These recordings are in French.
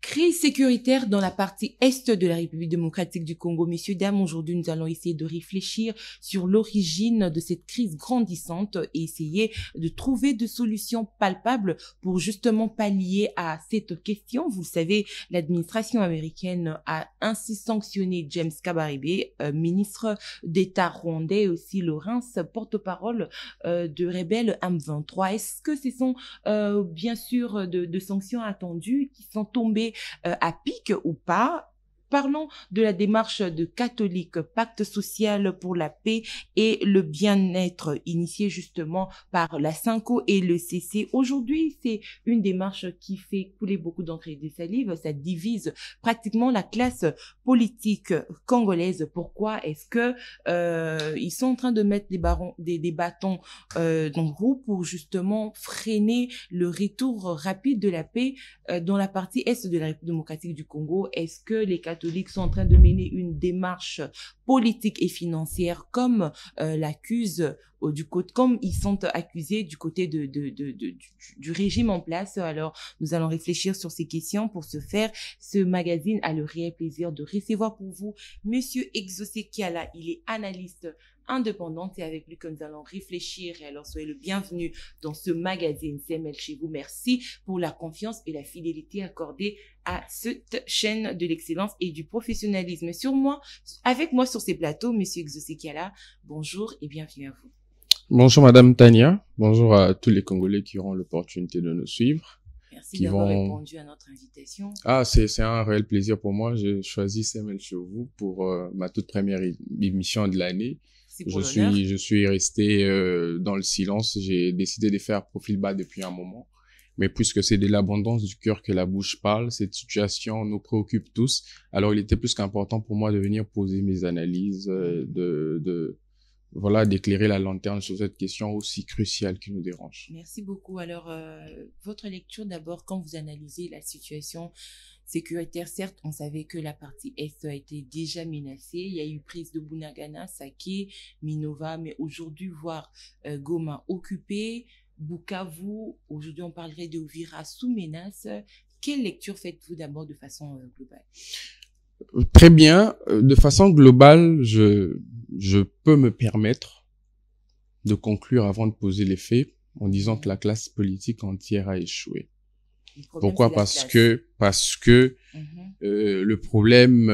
Crise sécuritaire dans la partie est de la République démocratique du Congo. Messieurs, dames, aujourd'hui, nous allons essayer de réfléchir sur l'origine de cette crise grandissante et essayer de trouver des solutions palpables pour justement pallier à cette question. Vous le savez, l'administration américaine a ainsi sanctionné James Kabarebe, ministre d'État rwandais, et aussi Lawrence, porte-parole de rebelles M23. Est-ce que ce sont bien sûr de sanctions attendues qui sont tombées à pic ou pas? Parlons de la démarche de catholique, pacte social pour la paix et le bien-être initiée justement par la SYNCO et le CC. Aujourd'hui, c'est une démarche qui fait couler beaucoup d'encre et de salive. Ça divise pratiquement la classe politique congolaise. Pourquoi est-ce que ils sont en train de mettre des bâtons dans le roue pour justement freiner le retour rapide de la paix dans la partie est de la République démocratique du Congo? Est-ce que les catholiques sont en train de mener une démarche politique et financière comme comme ils sont accusés du côté du régime en place? Alors, nous allons réfléchir sur ces questions. Pour ce faire, ce magazine a le réel plaisir de recevoir pour vous Monsieur Exaucé Kiala. Il est analyste indépendante et avec lui que nous allons réfléchir. Et alors, soyez le bienvenu dans ce magazine CML chez vous. Merci pour la confiance et la fidélité accordée à cette chaîne de l'excellence et du professionnalisme. Avec moi sur ces plateaux, Monsieur Exaucé Kiala, bonjour et bienvenue à vous. Bonjour Madame Tania, bonjour à tous les Congolais qui auront l'opportunité de nous suivre. Merci d'avoir répondu à notre invitation. Ah, c'est un réel plaisir pour moi. J'ai choisi CML chez vous pour ma toute première émission de l'année. Je suis resté dans le silence. J'ai décidé de faire profil bas depuis un moment. Mais puisque c'est de l'abondance du cœur que la bouche parle, cette situation nous préoccupe tous. Alors, il était plus qu'important pour moi de venir poser mes analyses, d'éclairer la lanterne sur cette question aussi cruciale qui nous dérange. Merci beaucoup. Alors, votre lecture d'abord, quand vous analysez la situation sécuritaire, certes, on savait que la partie Est a été déjà menacée. Il y a eu prise de Bunagana, Sake, Minova, mais aujourd'hui, voir Goma occupé, Bukavu, aujourd'hui on parlerait de Uvira sous menace. Quelle lecture faites-vous d'abord de façon globale? Très bien. De façon globale, je peux me permettre de conclure avant de poser les faits en disant que la classe politique entière a échoué. Pourquoi? Parce que le problème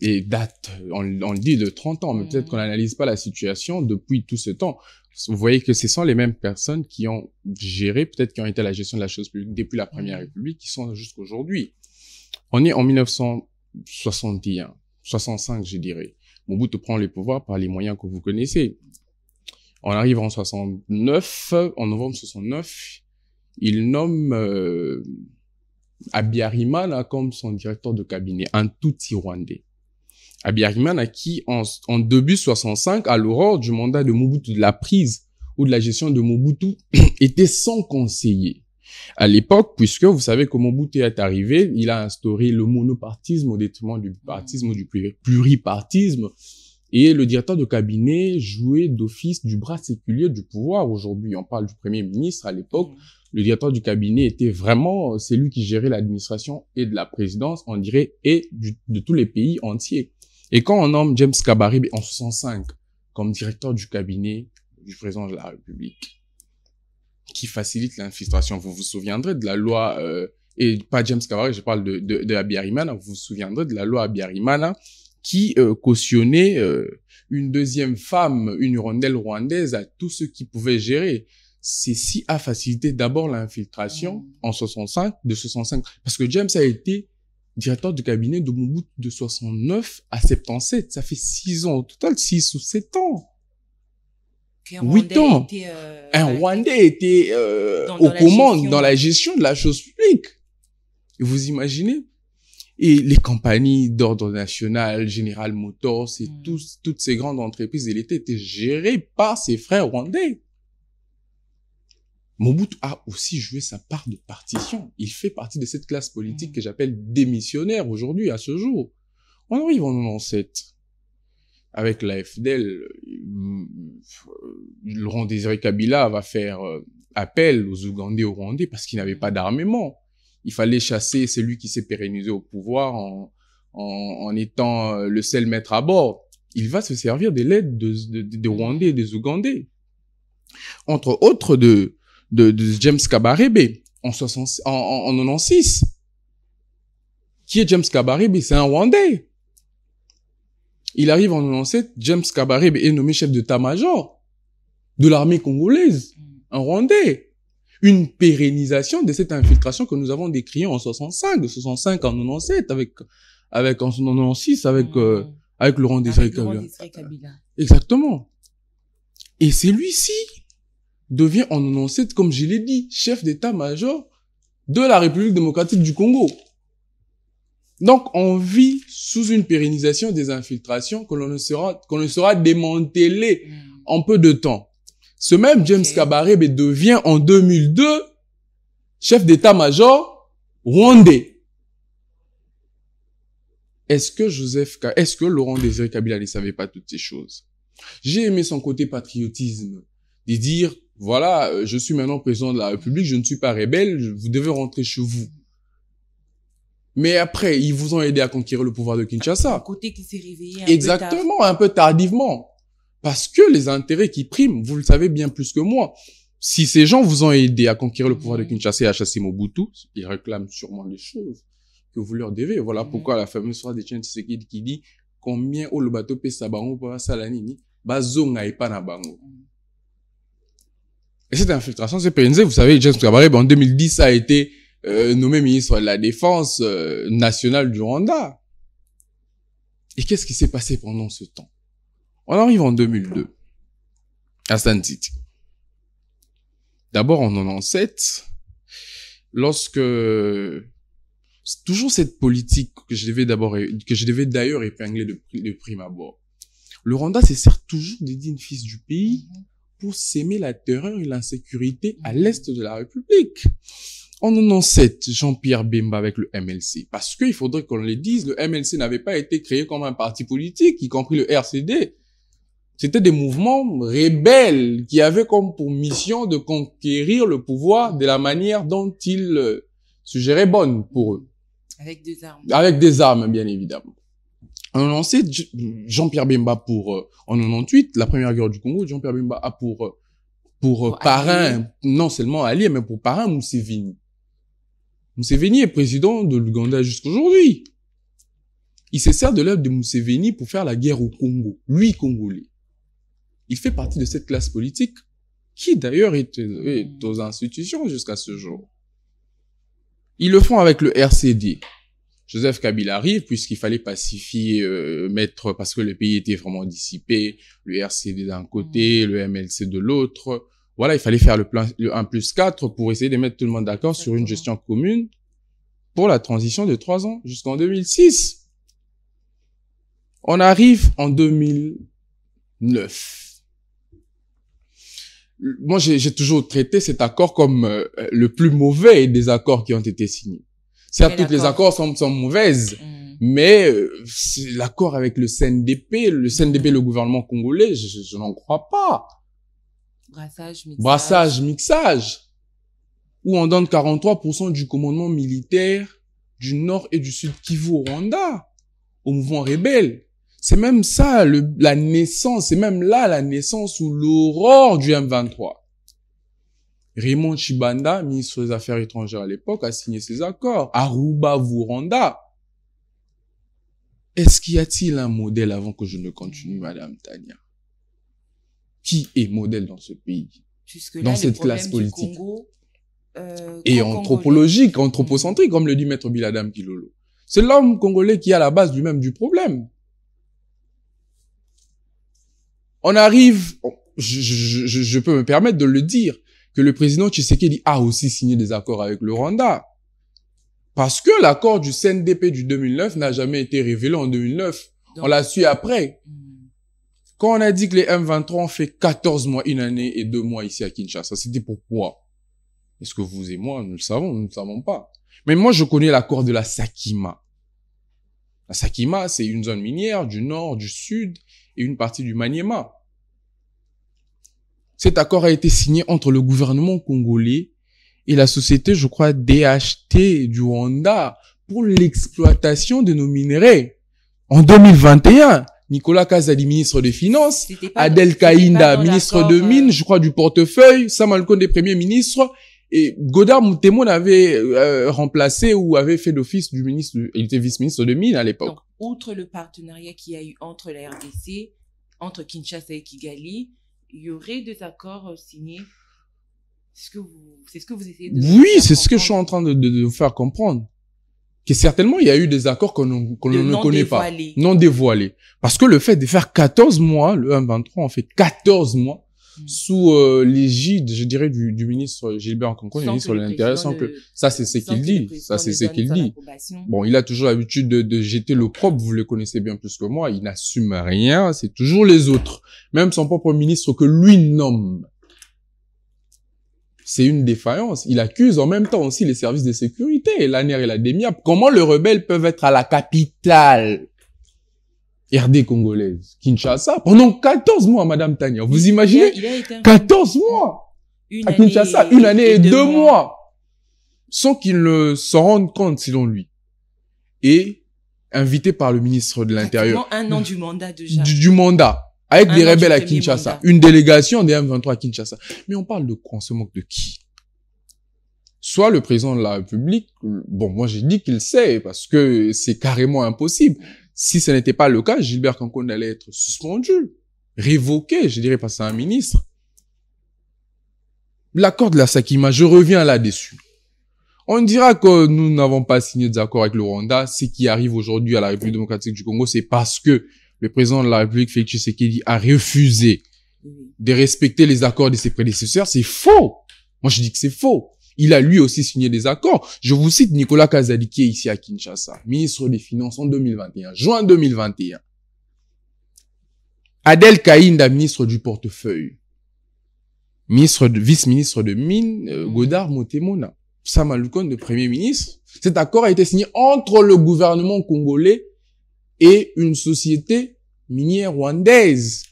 on le dit de 30 ans, mais peut-être qu'on n'analyse pas la situation depuis tout ce temps. Vous voyez que ce sont les mêmes personnes qui ont géré, peut-être qui ont été à la gestion de la chose publique depuis la Première République, qui sont jusqu'aujourd'hui. On est en 1961, 65, je dirais. Mobutu prend le pouvoir par les moyens que vous connaissez. On arrive en 69, en novembre 69, il nomme Habyarimana comme son directeur de cabinet, un Tutsi rwandais. Habyarimana qui, en début 65, à l'aurore du mandat de Mobutu, de la prise ou de la gestion de Mobutu, était sans conseiller. À l'époque, puisque vous savez que Mobutu est arrivé, il a instauré le monopartisme au détriment du bipartisme ou du pluripartisme. Et le directeur de cabinet jouait d'office du bras séculier du pouvoir. Aujourd'hui, on parle du premier ministre. À l'époque, le directeur du cabinet était vraiment celui qui gérait l'administration et de la présidence, on dirait, et de tous les pays entiers. Et quand on nomme James Kabarebe en 65 comme directeur du cabinet du président de la République, qui facilite l'infiltration, vous vous souviendrez de la loi, et pas James Kabarebe, je parle de Habyarimana, vous vous souviendrez de la loi Habyarimana, qui cautionnait une deuxième femme, une hirondelle rwandaise à tous ceux qui pouvaient gérer. Ceci a facilité d'abord l'infiltration en 65, parce que James a été directeur du cabinet de Mobutu de 69 à 77. Ça fait 6 ans au total, 6 ou 7 ans. 8 ans. Un Rwandais était aux commandes dans la gestion de la chose publique. Et vous imaginez? Et les compagnies d'ordre national, General Motors et toutes ces grandes entreprises de l'État étaient gérées par ses frères rwandais. Mobutu a aussi joué sa part de partition. Il fait partie de cette classe politique que j'appelle démissionnaire aujourd'hui, à ce jour. On arrive en 97. Avec la FDL, Laurent-Désiré Kabila va faire appel aux Ougandais et aux Rwandais parce qu'ils n'avaient pas d'armement. il fallait chasser celui qui s'est pérennisé au pouvoir en étant le seul maître à bord. Il va se servir de l'aide des Rwandais et des Ougandais. Entre autres de James Kabarebe en 96. Qui est James Kabarebe? C'est un Rwandais. Il arrive en 97, James Kabarebe est nommé chef d'état-major de l'armée congolaise, un Rwandais. Une pérennisation de cette infiltration que nous avons décriée en 65, de 65 en 97, avec en 96, avec Laurent Désiré Kabila. Exactement. Et celui-ci devient en 97, comme je l'ai dit, chef d'état-major de la République démocratique du Congo. Donc, on vit sous une pérennisation des infiltrations que l'on ne sera démantelé en peu de temps. Ce même James Kabarebe devient en 2002 chef d'état-major rwandais. Est-ce que Laurent Désiré Kabila ne savait pas toutes ces choses? J'ai aimé son côté patriotisme, de dire, voilà, je suis maintenant président de la République, je ne suis pas rebelle, vous devez rentrer chez vous. Mais après, ils vous ont aidé à conquérir le pouvoir de Kinshasa. Un côté qui s'est réveillé un peu tardivement. Parce que les intérêts qui priment, vous le savez bien plus que moi. Si ces gens vous ont aidé à conquérir le pouvoir de Kinshasa et à chasser Mobutu, ils réclament sûrement les choses que vous leur devez. Voilà pourquoi la fameuse phrase d'Etienne Tshisekedi qui dit combien au le bateau pesa bango pour salanini bazonga et na bango. Et cette infiltration s'est pérennisée. Vous savez, James Kabarebe en 2010 a été nommé ministre de la Défense nationale du Rwanda. Et qu'est-ce qui s'est passé pendant ce temps? On arrive en 2002 à Sun City. D'abord en 97, lorsque c'est toujours cette politique que je devais d'ailleurs épingler de prime abord. Le Rwanda se sert toujours des dignes fils du pays pour s'aimer la terreur et l'insécurité à l'est de la République. En 97, Jean-Pierre Bemba avec le MLC. Parce qu'il faudrait qu'on le dise, le MLC n'avait pas été créé comme un parti politique, y compris le RCD. C'était des mouvements rebelles qui avaient comme pour mission de conquérir le pouvoir de la manière dont ils suggéraient bonne pour eux. Avec des armes. Avec des armes, bien évidemment. En 97, Jean-Pierre Bemba en 98, la première guerre du Congo, Jean-Pierre Bemba a pour parrain, non seulement allié, mais pour parrain Museveni. Museveni est président de l'Ouganda jusqu'aujourd'hui. Il se sert de l'œuvre de Museveni pour faire la guerre au Congo. Lui, Congolais. Il fait partie de cette classe politique qui d'ailleurs est aux institutions jusqu'à ce jour. Ils le font avec le RCD. Joseph Kabila arrive puisqu'il fallait pacifier, parce que le pays était vraiment dissipé, le RCD d'un côté, le MLC de l'autre. Voilà, il fallait faire le 1+4 pour essayer de mettre tout le monde d'accord sur une gestion commune pour la transition de 3 ans jusqu'en 2006. On arrive en 2009. Moi, j'ai toujours traité cet accord comme le plus mauvais des accords qui ont été signés. Certes, tous les accords sont mauvaises, mais l'accord avec le CNDP, le gouvernement congolais, je n'en crois pas. Brassage, mixage. Où on donne 43% du commandement militaire du Nord et du Sud Kivu au Rwanda, au mouvement rebelle. C'est même ça, la naissance, c'est même là la naissance ou l'aurore du M23. Raymond Chibanda, ministre des Affaires étrangères à l'époque, a signé ces accords. Aruba, Rwanda. Est-ce qu'il y a-t-il un modèle avant que je ne continue, Madame Tania? Qui est modèle dans ce pays? Dans cette classe politique? Congo, et anthropologique, anthropocentrique, comme le dit Maître Biladam Kilolo. C'est l'homme congolais qui est à la base lui-même du problème. On arrive, je peux me permettre de le dire, que le président Tshisekedi a aussi signé des accords avec le Rwanda. Parce que l'accord du CNDP du 2009 n'a jamais été révélé en 2009. Donc, on l'a su après. Quand on a dit que les M23 ont fait 14 mois, 1 année et 2 mois ici à Kinshasa, c'était pourquoi? Est-ce que vous et moi, nous le savons, nous ne le savons pas. Mais moi, je connais l'accord de la Sakima. La Sakima, c'est une zone minière du nord, du sud et une partie du Maniema. Cet accord a été signé entre le gouvernement congolais et la société, je crois, DHT du Rwanda pour l'exploitation de nos minerais. En 2021, Nicolas Kazadi, ministre des Finances, Adel Kainda, ministre de Mines, je crois, du portefeuille, Sam Alkonde, premier ministre, et Godard Moutemon avait remplacé ou avait fait l'office du ministre, il était vice-ministre de Mines à l'époque. Donc, outre le partenariat qu'il y a eu entre la RDC, entre Kinshasa et Kigali, il y aurait des accords signés. C'est ce que vous essayez de Oui, c'est ce que je suis en train de vous faire comprendre. Que certainement, il y a eu des accords qu'on ne connaît pas. Non dévoilés. Parce que le fait de faire 14 mois, le 1-23, on fait 14 mois, sous l'égide, je dirais, du ministre Gilbert Nkonko, le ministre de l'Intérieur, sans que, ça c'est ce qu'il dit. Ça c'est ce qu'il dit. Bon, il a toujours l'habitude de jeter l'opprobre, vous le connaissez bien plus que moi, il n'assume rien, c'est toujours les autres. Même son propre ministre que lui nomme. C'est une défaillance. Il accuse en même temps aussi les services de sécurité, l'ANER et la DEMIAP. Comment les rebelles peuvent être à la capitale RD congolaise, Kinshasa, pendant 14 mois, Madame Tania. Vous imaginez? 14 mois à Kinshasa, une année et 2 mois. Sans qu'il ne s'en rende compte, selon lui. Et invité par le ministre de l'Intérieur. Un an du mandat déjà. Du mandat. Avec des rebelles à Kinshasa. Une délégation des M23 à Kinshasa. Mais on parle de quoi? On se moque de qui? Soit le président de la République, bon, moi j'ai dit qu'il sait, parce que c'est carrément impossible. Si ce n'était pas le cas, Gilbert Nkonko allait être suspendu, révoqué, je dirais, parce que c'est un ministre. L'accord de la Sakima, je reviens là-dessus. On dira que nous n'avons pas signé d'accord avec le Rwanda. Ce qui arrive aujourd'hui à la République démocratique du Congo, c'est parce que le président de la République, Félix Tshisekedi, a refusé de respecter les accords de ses prédécesseurs. C'est faux. Moi, je dis que c'est faux. Il a lui aussi signé des accords. Je vous cite Nicolas Kazadi, qui est ici à Kinshasa, ministre des Finances en 2021, juin 2021. Adel Kainda, ministre du portefeuille. Vice-ministre de Mines, Godard Motemona. Sam Alkonde, premier ministre. Cet accord a été signé entre le gouvernement congolais et une société minière rwandaise.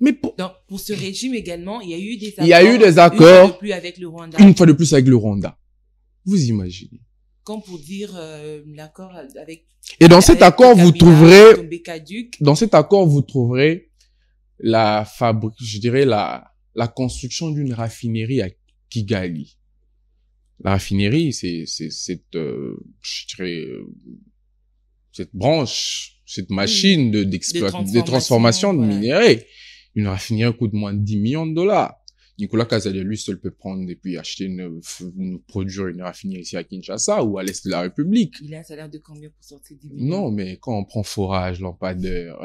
Mais pour ce régime également, il y a eu des accords. Il y a eu des accords. Une fois de plus avec le Rwanda. Une fois de plus avec le Rwanda. Vous imaginez. Comme pour dire l'accord avec. Et dans cet accord, vous trouverez. Dans cet accord, vous trouverez la fabrique, je dirais la construction d'une raffinerie à Kigali. La raffinerie, c'est cette, je dirais, cette branche, cette machine de transformation de minerais. Une raffinerie coûte moins de 10 millions de dollars. Nicolas Kazadi, lui seul peut prendre et puis acheter produire une raffinerie ici à Kinshasa ou à l'est de la République. Il a un salaire de combien pour sortir 10 millions? Non, mais quand on prend Forage, Lampadaire,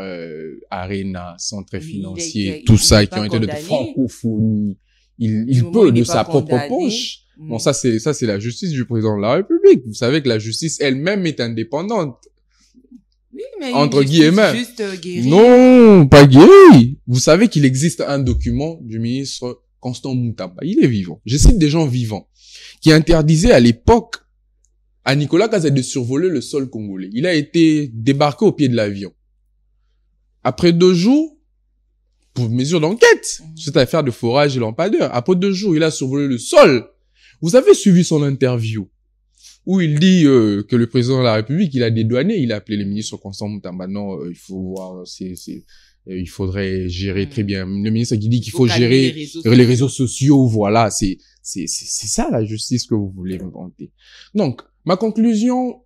Arena, Centre financier, tout ça qui ont été de francophonie, il peut de sa propre poche. Bon, ça c'est la justice du président de la République. Vous savez que la justice elle-même est indépendante. Oui, mais entre guillemets. Juste guéri. Non, pas guéri. Vous savez qu'il existe un document du ministre Constant Moutamba. Il est vivant. Je cite des gens vivants qui interdisaient à l'époque à Nicolas Kazadi de survoler le sol congolais. Il a été débarqué au pied de l'avion. Après 2 jours, pour mesure d'enquête, cette affaire de Forage et Lampadaire, après 2 jours, il a survolé le sol. Vous avez suivi son interview où il dit que le président de la République, il a dédouané, il a appelé le ministre Constant Moutamba. Non, il faut voir, il faudrait gérer très bien. Le ministre qui dit qu'il faut gérer les réseaux sociaux, voilà, c'est ça la justice que vous voulez inventer. Donc, ma conclusion,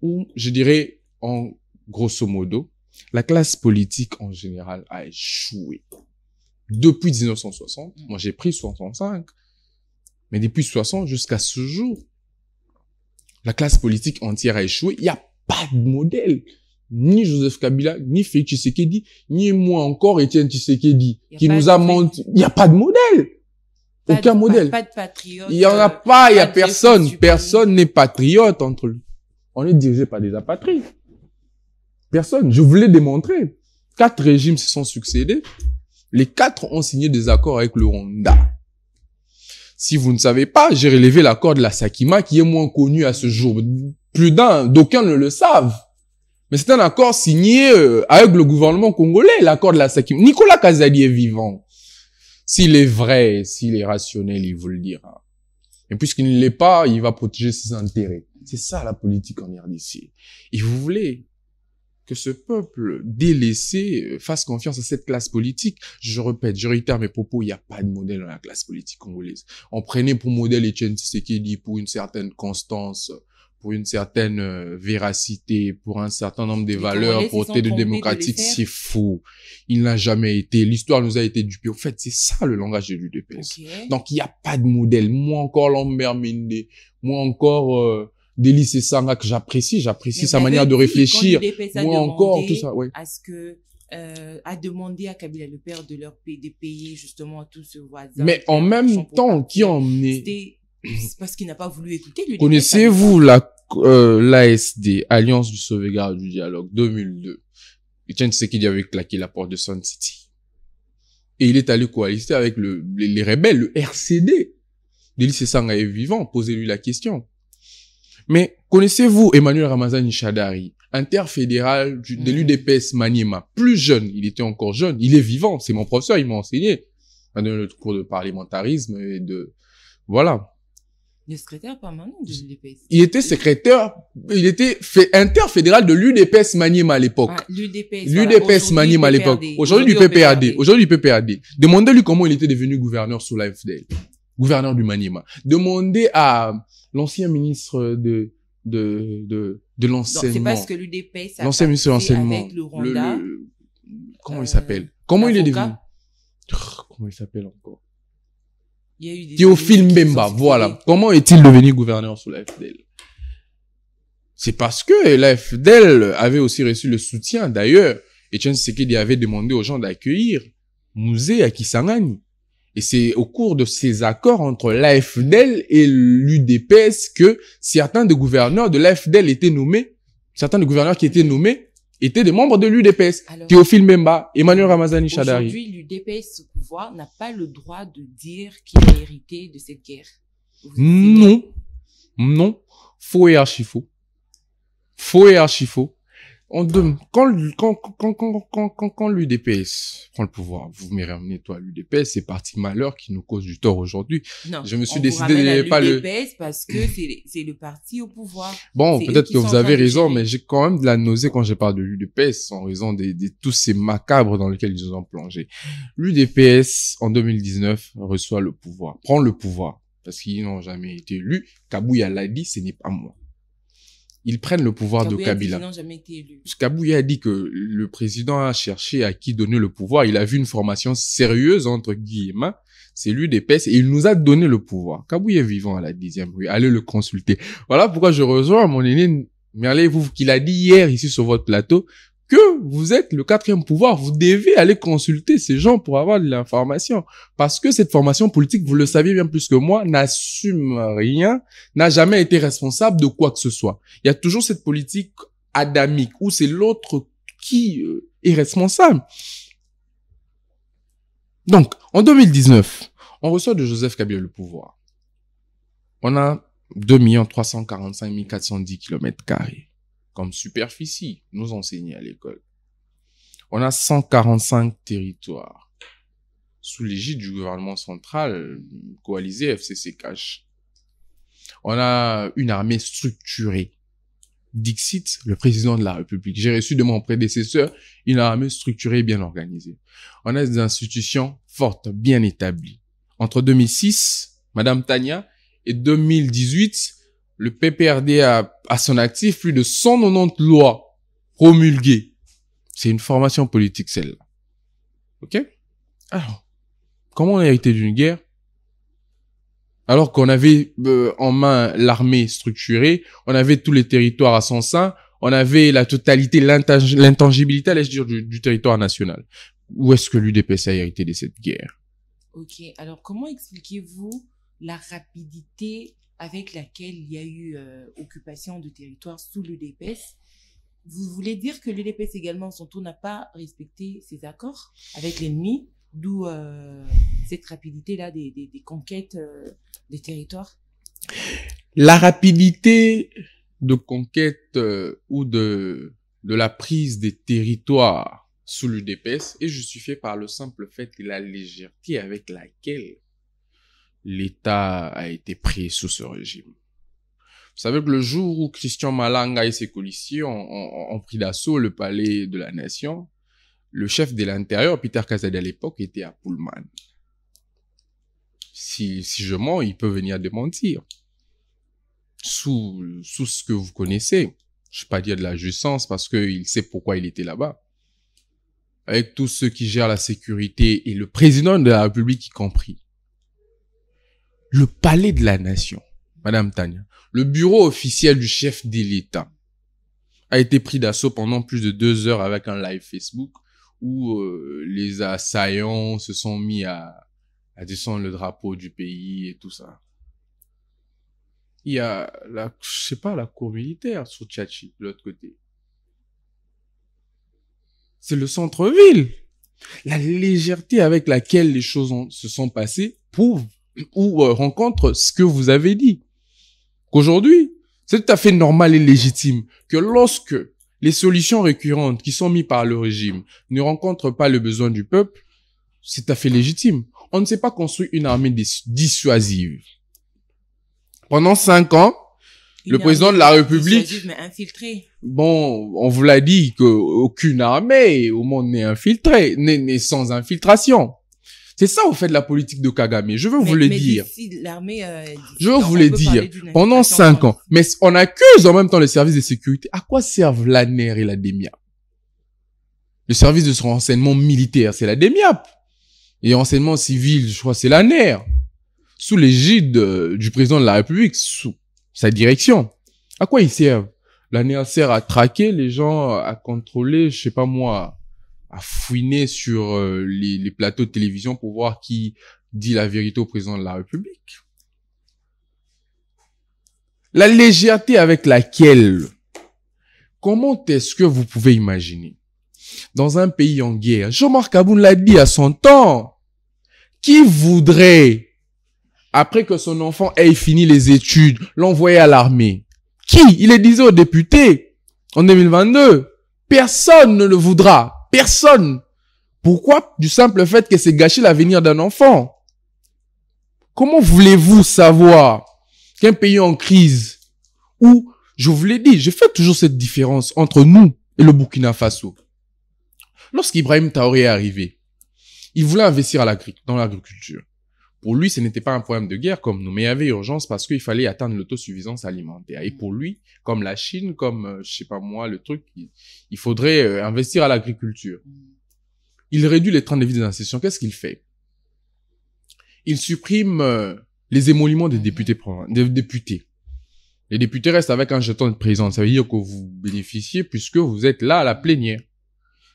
ou je dirais en grosso modo, la classe politique en général a échoué. Depuis 1960, moi j'ai pris 65, mais depuis 60 jusqu'à ce jour, la classe politique entière a échoué. Il n'y a pas de modèle. Ni Joseph Kabila, ni Félix Tshisekedi, ni moi encore, Étienne Tshisekedi, qui nous a menti. Il n'y a pas de modèle. Aucun modèle. Pas de patriote. Il n'y en a pas, il n'y a personne. Personne n'est patriote entre eux. On est dirigé par des apatrides. Personne. Je voulais démontrer. 4 régimes se sont succédés. Les 4 ont signé des accords avec le Rwanda. Si vous ne savez pas, j'ai relevé l'accord de la Sakima qui est moins connu à ce jour. D'aucuns ne le savent. Mais c'est un accord signé avec le gouvernement congolais, l'accord de la Sakima. Nicolas Kazadi est vivant. S'il est vrai, s'il est rationnel, il vous le dira. Et puisqu'il ne l'est pas, il va protéger ses intérêts. C'est ça la politique en RDC. Et vous voulez que ce peuple délaissé fasse confiance à cette classe politique? Je répète, je réitère mes propos, il n'y a pas de modèle dans la classe politique congolaise. On prenait pour modèle Etienne Tshisekedi pour une certaine constance, pour une certaine véracité, pour un certain nombre de valeurs portées de démocratique. C'est faux. Il n'a jamais été. L'histoire nous a été dupée. En fait, c'est ça le langage de l'UDPS. Okay. Donc, il n'y a pas de modèle. Moi encore, Lambert Mende, moi encore... Délice Sanga que j'apprécie sa manière de réfléchir. Moi encore, tout ça, oui. À ce que, a demandé à Kabila, le père de de payer justement tout ce voisin. Mais en même temps, qui en est? C'est parce qu'il n'a pas voulu écouter l'UDPS. Connaissez-vous l'ASD, Alliance du Sauvegarde du Dialogue, 2002? Etienne Tshisekedi avait claqué la porte de Sun City. Et il est allé coaliser avec les rebelles, le RCD. Délice Sanga est vivant, posez-lui la question. Mais connaissez-vous Emmanuel Ramazani Shadari, interfédéral de l'UDPS Maniema, plus jeune, il était encore jeune, il est vivant, c'est mon professeur, il m'a enseigné. Il m'a donné le cours de parlementarisme et voilà. Le secrétaire permanent de l'UDPS. Il était secrétaire, il était interfédéral de l'UDPS Maniema à l'époque. Ah, l'UDPS Maniema à l'époque. Aujourd'hui du PPAD. Aujourd'hui du PPAD. Demandez-lui comment il était devenu gouverneur sous la FDL. Gouverneur du Maniema. Demandez à l'ancien ministre de l'enseignement. C'est parce que l'UDPS a l'ancien ministre de l'enseignement. Avec le Rwanda. Comment il s'appelle? Comment il est devenu? Comment il s'appelle encore? Il y a eu des Théophile Mbemba, voilà. Comment est-il devenu gouverneur sous la FDL? C'est parce que la FDL avait aussi reçu le soutien. D'ailleurs, Etienne Tshisekedi avait demandé aux gens d'accueillir Mouzé à Kisangani. Et c'est au cours de ces accords entre l'AFDEL et l'UDPS que certains des gouverneurs de l'AFDEL étaient nommés, certains des gouverneurs qui étaient nommés étaient des membres de l'UDPS. Théophile Mbemba, Emmanuel Ramazani Shadari. Aujourd'hui, l'UDPS au pouvoir n'a pas le droit de dire qu'il a hérité de cette guerre. Non. Non. Faux et archi faux. Faux et archi faux. Quand l'UDPS prend le pouvoir, vous me ramenez toi l'UDPS, c'est parti malheur qui nous cause du tort aujourd'hui. Non, je me suis décidé de pas l'UDPS parce que c'est le parti au pouvoir. Bon, peut-être que vous avez raison, mais j'ai quand même de la nausée quand je parle de l'UDPS en raison de tous ces macabres dans lesquels ils nous ont plongé. L'UDPS en 2019 reçoit le pouvoir, prend le pouvoir parce qu'ils n'ont jamais été élus. Kabouya l'a dit, ce n'est pas moi. Ils prennent le pouvoir de Kabila. Kabouya a dit que le président a cherché à qui donner le pouvoir. Il a vu une formation sérieuse, entre guillemets. C'est l'UDPS et il nous a donné le pouvoir. Kabouya est vivant à la 10e rue. Allez le consulter. Voilà pourquoi je rejoins mon aîné Merlez-vous qu'il a dit hier ici sur votre plateau que vous êtes le 4e pouvoir. Vous devez aller consulter ces gens pour avoir de l'information. Parce que cette formation politique, vous le saviez bien plus que moi, n'assume rien, n'a jamais été responsable de quoi que ce soit. Il y a toujours cette politique adamique où c'est l'autre qui est responsable. Donc, en 2019, on reçoit de Joseph Kabila le pouvoir. On a 2 345 410 km². Comme superficie, nous enseignait à l'école. On a 145 territoires sous l'égide du gouvernement central coalisé FCC-CACH. On a une armée structurée. Dixit, le président de la République. J'ai reçu de mon prédécesseur une armée structurée et bien organisée. On a des institutions fortes, bien établies. Entre 2006, Madame Tania, et 2018, le PPRD a à son actif plus de 190 lois promulguées. C'est une formation politique, celle-là. OK? Alors, comment on a hérité d'une guerre? Alors qu'on avait en main l'armée structurée, on avait tous les territoires à son sein, on avait la totalité, l'intangibilité, allais-je dire, du territoire national. Où est-ce que l'UDPS a hérité de cette guerre? OK. Alors, comment expliquez-vous la rapidité avec laquelle il y a eu occupation de territoire sous l'UDPS? Vous voulez dire que l'UDPS également, son tour, n'a pas respecté ses accords avec l'ennemi, d'où cette rapidité-là des conquêtes des territoires? La rapidité de conquête ou de la prise des territoires sous l'UDPS est justifiée par le simple fait de la légèreté avec laquelle l'État a été pris sous ce régime. Vous savez que le jour où Christian Malanga et ses policiers ont pris d'assaut le palais de la Nation, le chef de l'Intérieur, Peter Kazadi à l'époque, était à Pullman. Si je mens, il peut venir démentir. Sous ce que vous connaissez. Je ne vais pas dire de la jouissance parce qu'il sait pourquoi il était là-bas. Avec tous ceux qui gèrent la sécurité et le président de la République y compris. Le palais de la Nation, Madame Tania, le bureau officiel du chef de l'État, a été pris d'assaut pendant plus de 2 heures avec un live Facebook où les assaillants se sont mis à descendre le drapeau du pays et tout ça. Il y a la cour militaire sur Tchatchi, de l'autre côté. C'est le centre-ville. La légèreté avec laquelle les choses se sont passées prouve ou rencontre ce que vous avez dit. Qu'aujourd'hui, c'est tout à fait normal et légitime que lorsque les solutions récurrentes qui sont mises par le régime ne rencontrent pas le besoin du peuple, c'est tout à fait légitime. On ne sait pas construire une armée dissuasive. Pendant 5 ans, le président de la République... Mais infiltré. Bon, on vous l'a dit qu'aucune armée au monde n'est infiltrée, n'est sans infiltration. C'est ça, au fait, de la politique de Kagame. Je veux vous le dire. Je veux vous le dire. Pendant 5 ans. Mais on accuse en même temps les services de sécurité. À quoi servent l'ANER et la DEMIAP? Le service de renseignement militaire, c'est la DEMIAP. Et renseignement civil, je crois, c'est l'ANER. Sous l'égide du président de la République, sous sa direction. À quoi ils servent? L'ANER sert à traquer les gens, à contrôler, je sais pas moi, à fouiner sur les plateaux de télévision pour voir qui dit la vérité au président de la République. La légèreté avec laquelle, comment est-ce que vous pouvez imaginer, dans un pays en guerre, Jean-Marc Aboun l'a dit à son temps, qui voudrait, après que son enfant ait fini les études, l'envoyer à l'armée? Qui? Il le disait aux députés en 2022. Personne ne le voudra. Personne. Pourquoi? Du simple fait que c'est gâcher l'avenir d'un enfant. Comment voulez-vous savoir qu'un pays en crise où, je vous l'ai dit, je fais toujours cette différence entre nous et le Burkina Faso. Lorsqu'Ibrahim Traoré est arrivé, il voulait investir dans l'agriculture. Pour lui, ce n'était pas un problème de guerre comme nous, mais il y avait urgence parce qu'il fallait atteindre l'autosuffisance alimentaire. Et pour lui, comme la Chine, comme, je sais pas moi, le truc, il faudrait investir à l'agriculture. Il réduit les trains de vie des institutions. Qu'est-ce qu'il fait? Il supprime les émoluments des députés. Les députés restent avec un jeton de présence. Ça veut dire que vous bénéficiez puisque vous êtes là à la plénière.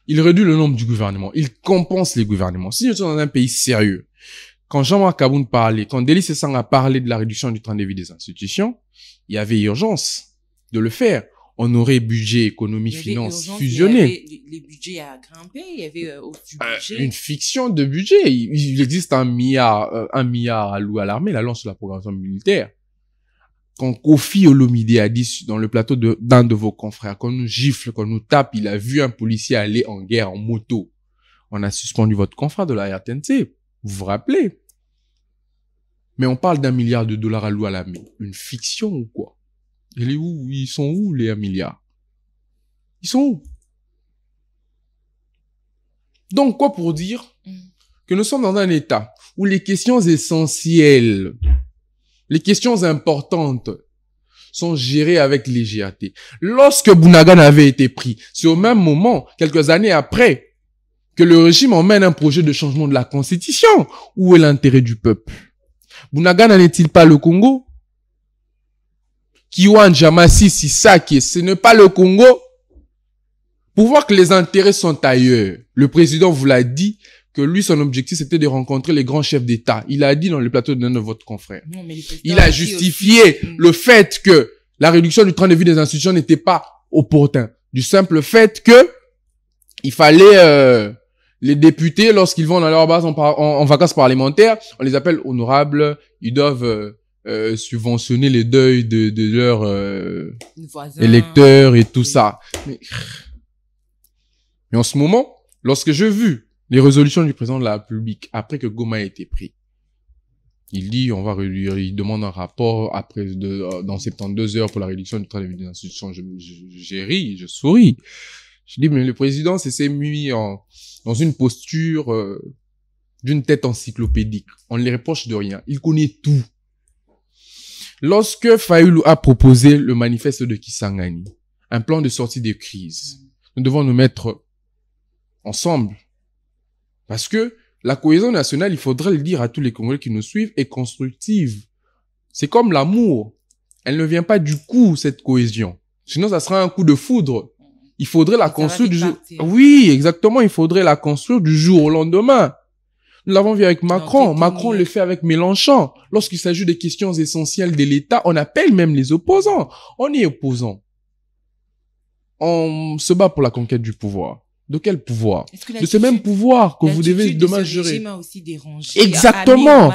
Il réduit le nombre du gouvernement. Il compense les gouvernements. Si nous sommes dans un pays sérieux, quand Jean-Marc Aboun parlait, quand Délice Essang a parlé de la réduction du train de vie des institutions, il y avait urgence de le faire. On aurait budget, économie, finance fusionné. Les budgets à grimper, il y avait du budget. Une fiction de budget. Il existe 1 milliard alloué à l'armée, la lance sur la programmation militaire. Quand Kofi Olomide a dit dans le plateau d'un de vos confrères, qu'on nous gifle, qu'on nous tape, il a vu un policier aller en guerre en moto. On a suspendu votre confrère de la RTNC. Vous vous rappelez? Mais on parle d'1 milliard de dollars alloués à l'armée. Une fiction ou quoi? Ils sont où les 1 milliard? Ils sont où? Donc quoi pour dire que nous sommes dans un état où les questions essentielles, les questions importantes sont gérées avec légèreté. Lorsque Bounagan avait été pris, c'est au même moment, quelques années après, que le régime emmène un projet de changement de la constitution. Où est l'intérêt du peuple? Bounagan n'en est-il pas le Congo? Kiwan, Jamassi, Sisaki, ce n'est pas le Congo? Pour voir que les intérêts sont ailleurs, le président vous l'a dit que lui, son objectif, c'était de rencontrer les grands chefs d'État. Il a dit dans le plateau d'un de votre confrère. Non, mais il a justifié le fait que la réduction du train de vie des institutions n'était pas opportun. Du simple fait que il fallait... les députés, lorsqu'ils vont dans leur base en vacances parlementaires, on les appelle honorables. Ils doivent subventionner les deuils de leurs électeurs et tout ça. Mais en ce moment, lorsque j'ai vu les résolutions du président de la République après que Goma ait été pris, Il dit, on va réduire, il demande un rapport dans 72 heures pour la réduction du travail des institutions. J'ai ri, je souris. Je dis, mais le président s'est mis dans une posture d'une tête encyclopédique. On ne les reproche de rien. Il connaît tout. Lorsque Fayulu a proposé le manifeste de Kisangani, un plan de sortie des crises, nous devons nous mettre ensemble. Parce que la cohésion nationale, il faudrait le dire à tous les Congolais qui nous suivent, est constructive. C'est comme l'amour. Elle ne vient pas du coup, cette cohésion. Sinon, ça sera un coup de foudre. Il faudrait la construire du jour. Oui, exactement. Il faudrait la construire du jour au lendemain. Nous l'avons vu avec Macron. Macron le fait avec Mélenchon. Lorsqu'il s'agit des questions essentielles de l'État, on appelle même les opposants. On est opposants. On se bat pour la conquête du pouvoir. De quel pouvoir? De ce même pouvoir que vous devez demain gérer. Exactement.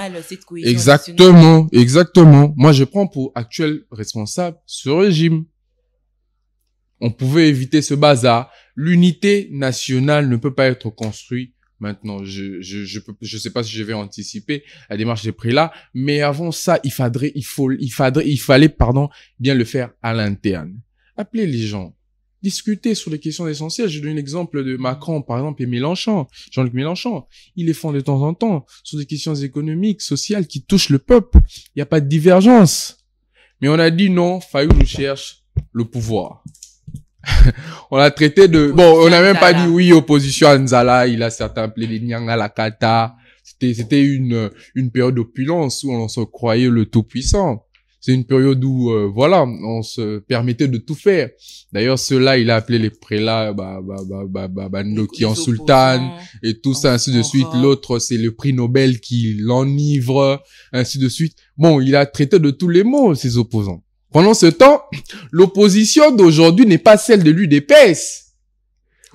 Exactement. Moi, je prends pour actuel responsable ce régime. On pouvait éviter ce bazar. L'unité nationale ne peut pas être construite maintenant. Je sais pas si je vais anticiper la démarche des prélats, mais avant ça, il fallait, bien le faire à l'interne. Appelez les gens. Discuter sur les questions essentielles. Je donne l'exemple de Macron, par exemple, et Mélenchon. Jean-Luc Mélenchon. Il les font de temps en temps sur des questions économiques, sociales qui touchent le peuple. Il n'y a pas de divergence. Mais on a dit non, Fayulu cherche le pouvoir. On a traité de... Bon, on n'a même pas dit oui, opposition à Nzala. Il a certains appelé les Nyanga Lakata. C'était une période d'opulence où on se croyait le tout-puissant. C'est une période où, voilà, on se permettait de tout faire. D'ailleurs, ceux-là, il a appelé les prélats, Ndoki en sultan, et tout ça, ainsi de suite. L'autre, c'est le prix Nobel qui l'enivre, ainsi de suite. Bon, il a traité de tous les mots, ses opposants. Pendant ce temps, l'opposition d'aujourd'hui n'est pas celle de l'UDPS.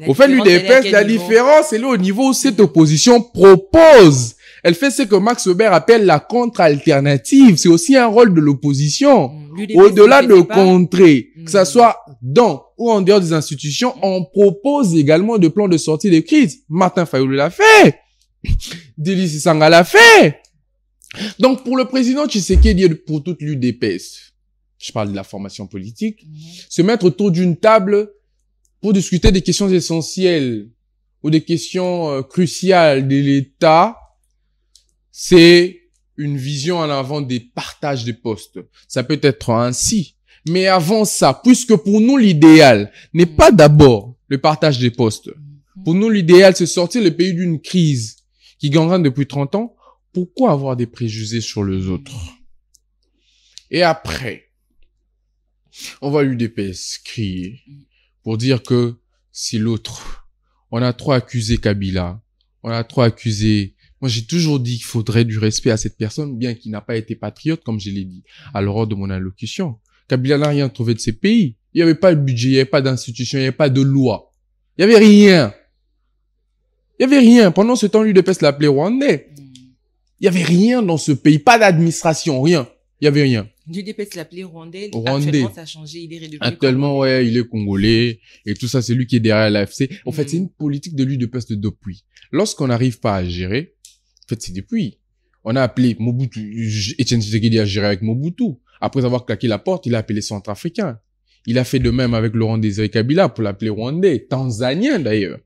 Au fait, l'UDPS, la différence, c'est là au niveau où cette opposition propose. Elle fait ce que Max Weber appelle la contre-alternative. C'est aussi un rôle de l'opposition. Au-delà de contrer, que ça soit dans ou en dehors des institutions, on propose également des plans de sortie de crise. Martin Fayulu l'a fait. Délice Sanga l'a fait. Donc, pour le président Tshisekedi et pour toute l'UDPS, je parle de la formation politique, se mettre autour d'une table pour discuter des questions essentielles ou des questions cruciales de l'État, c'est une vision en avant des partages des postes. Ça peut être ainsi. Mais avant ça, puisque pour nous, l'idéal n'est pas d'abord le partage des postes. Pour nous, l'idéal, c'est sortir le pays d'une crise qui gangrène depuis 30 ans. Pourquoi avoir des préjugés sur les autres? Et après, on va l'UDPS crier pour dire que c'est l'autre. On a trop accusé Kabila. On a trop accusé... Moi, j'ai toujours dit qu'il faudrait du respect à cette personne, bien qu'il n'a pas été patriote, comme je l'ai dit, à l'heure de mon allocution. Kabila n'a rien trouvé de ces pays. Il n'y avait pas de budget, il n'y avait pas d'institution, il n'y avait pas de loi. Il n'y avait rien. Il n'y avait rien. Pendant ce temps, l'UDPS l'appelait Rwandais. Il n'y avait rien dans ce pays. Pas d'administration, rien. Il n'y avait rien. L'UDPS l'appelait Rwandais. Actuellement, ça a changé. Il est redevenu actuellement, ouais, il est congolais. Et tout ça, c'est lui qui est derrière l'AFC. En fait, c'est une politique de l'UDPS de depuis. Lorsqu'on n'arrive pas à gérer, en fait, c'est depuis. On a appelé Mobutu. Etienne Tshisekedi a géré avec Mobutu. Après avoir claqué la porte, il a appelé Centrafricain. Il a fait de même avec Laurent Désiré Kabila pour l'appeler Rwandais. Tanzanien, d'ailleurs.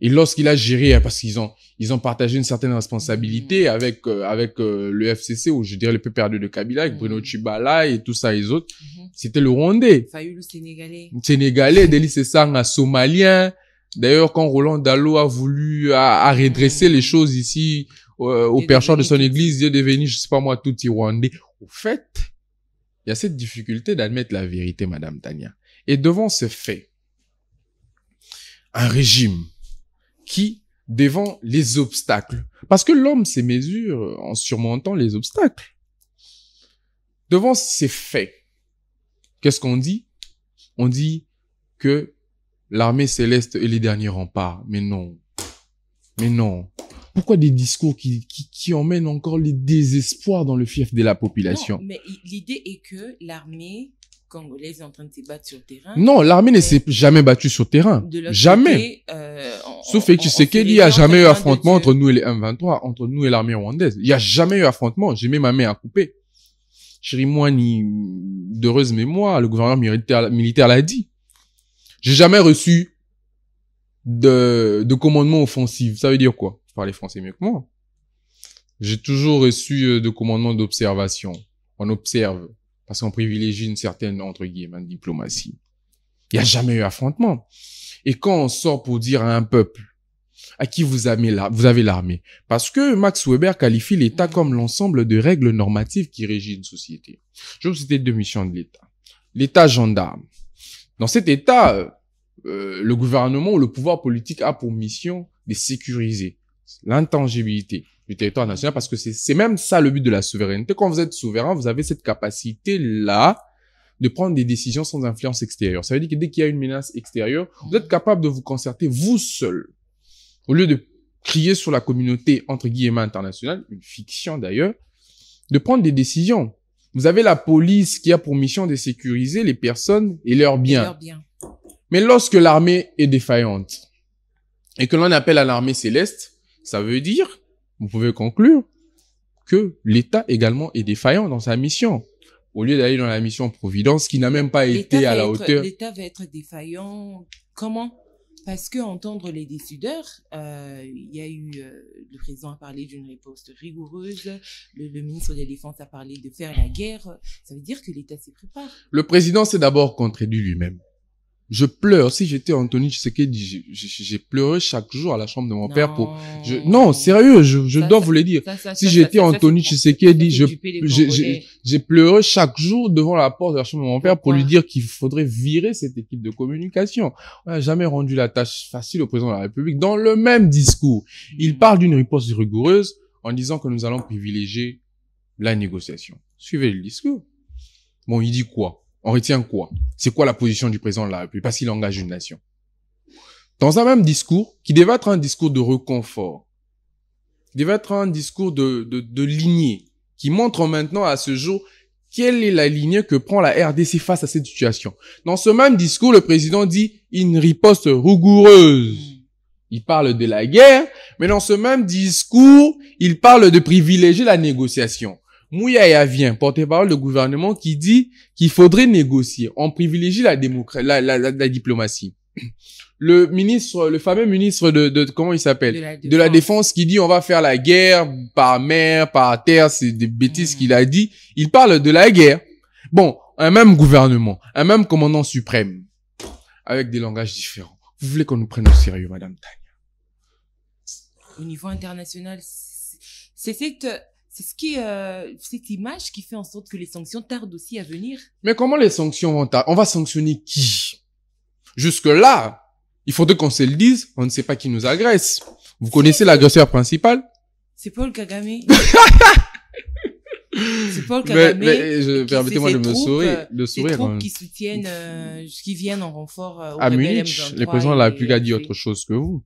Et lorsqu'il a géré, parce qu'ils ont partagé une certaine responsabilité avec le FCC, ou je dirais le PPRD de Kabila, avec Bruno Tshibala et tout ça et les autres, c'était le Rwandais. Fayulu sénégalais. Sénégalais, Délice Sanga somalien. D'ailleurs, quand Roland Dallot a voulu à redresser les choses ici au perchant de son église, il est devenu, je sais pas moi, tout Rwandais. Au fait, il y a cette difficulté d'admettre la vérité, Madame Tania. Et devant ce fait, un régime qui, devant les obstacles, parce que l'homme se mesure en surmontant les obstacles. Devant ces faits, qu'est-ce qu'on dit? On dit que l'armée céleste est les derniers remparts. Mais non. Mais non. Pourquoi des discours qui emmènent encore les désespoirs dans le fief de la population? Non, mais l'idée est que l'armée, congolaise est en train de se battre sur le terrain. Non, l'armée ne s'est jamais battue sur terrain. Jamais. Sauf que Tshisekedi, il n'y a jamais eu affrontement entre nous et les M23, entre nous et l'armée rwandaise. Il n'y a jamais eu affrontement. J'ai mis ma main à couper. Chirimwani, d'heureuse mémoire, le gouvernement militaire l'a dit. J'ai jamais reçu de commandement offensif. Ça veut dire quoi? Vous parlez français mieux que moi. J'ai toujours reçu de commandement d'observation. On observe. Parce qu'on privilégie une certaine, entre guillemets, diplomatie. Il n'y a jamais eu affrontement. Et quand on sort pour dire à un peuple à qui vous avez l'armée, parce que Max Weber qualifie l'État comme l'ensemble de règles normatives qui régit une société. Je vais vous citer 2 missions de l'État. L'État gendarme. Dans cet État, le gouvernement ou le pouvoir politique a pour mission de sécuriser l'intangibilité du territoire national, parce que c'est même ça le but de la souveraineté. Quand vous êtes souverain, vous avez cette capacité-là de prendre des décisions sans influence extérieure. Ça veut dire que dès qu'il y a une menace extérieure, vous êtes capable de vous concerter vous seul. Au lieu de crier sur la communauté, entre guillemets, internationale, une fiction d'ailleurs, de prendre des décisions. Vous avez la police qui a pour mission de sécuriser les personnes et leurs biens. Mais lorsque l'armée est défaillante et que l'on appelle à l'armée céleste, ça veut dire, vous pouvez conclure, que l'État également est défaillant dans sa mission. Au lieu d'aller dans la mission Providence, qui n'a même pas été à la hauteur. L'État va être défaillant. Comment? Parce que entendre les décideurs, il y a eu, le président a parlé d'une riposte rigoureuse, le ministre de la Défense a parlé de faire la guerre. Ça veut dire que l'État s'y prépare. Le président s'est d'abord contredit lui-même. Je pleure. Si j'étais Anthony Tshisekedi, j'ai pleuré chaque jour à la chambre de mon père pour... Non, sérieux, je dois vous le dire. Si j'étais Anthony Tshisekedi, j'ai pleuré chaque jour devant la porte de la chambre de mon père pour lui dire qu'il faudrait virer cette équipe de communication. On n'a jamais rendu la tâche facile au président de la République. Dans le même discours, il parle d'une riposte rigoureuse en disant que nous allons privilégier la négociation. Suivez le discours. Bon, il dit quoi? On retient quoi? C'est quoi la position du président de la République? Parce qu'il engage une nation. Dans un même discours, qui devait être un discours de réconfort, qui devait être un discours de lignée, qui montre maintenant à ce jour quelle est la lignée que prend la RDC face à cette situation. Dans ce même discours, le président dit une riposte rigoureuse. Il parle de la guerre, mais dans ce même discours, il parle de privilégier la négociation. Mouyaya vient, porte-parole du gouvernement, qui dit qu'il faudrait négocier. On privilégie la diplomatie. Le fameux ministre de comment il s'appelle? De la Défense qui dit on va faire la guerre par mer, par terre, c'est des bêtises qu'il a dit. Il parle de la guerre. Bon, un même gouvernement, un même commandant suprême, avec des langages différents. Vous voulez qu'on nous prenne au sérieux, Madame Tania? Au niveau international, c'est cette image qui fait en sorte que les sanctions tardent aussi à venir. Mais comment les sanctions vont tarder? On va sanctionner qui? Jusque-là, il faudrait qu'on se le dise, on ne sait pas qui nous agresse. Vous connaissez l'agresseur principal? C'est Paul Kagame. C'est Paul Kagame. Permettez-moi de me sourire. Les troupes qui soutiennent, qui viennent en renfort à Munich. Le président de la République a dit autre chose que vous.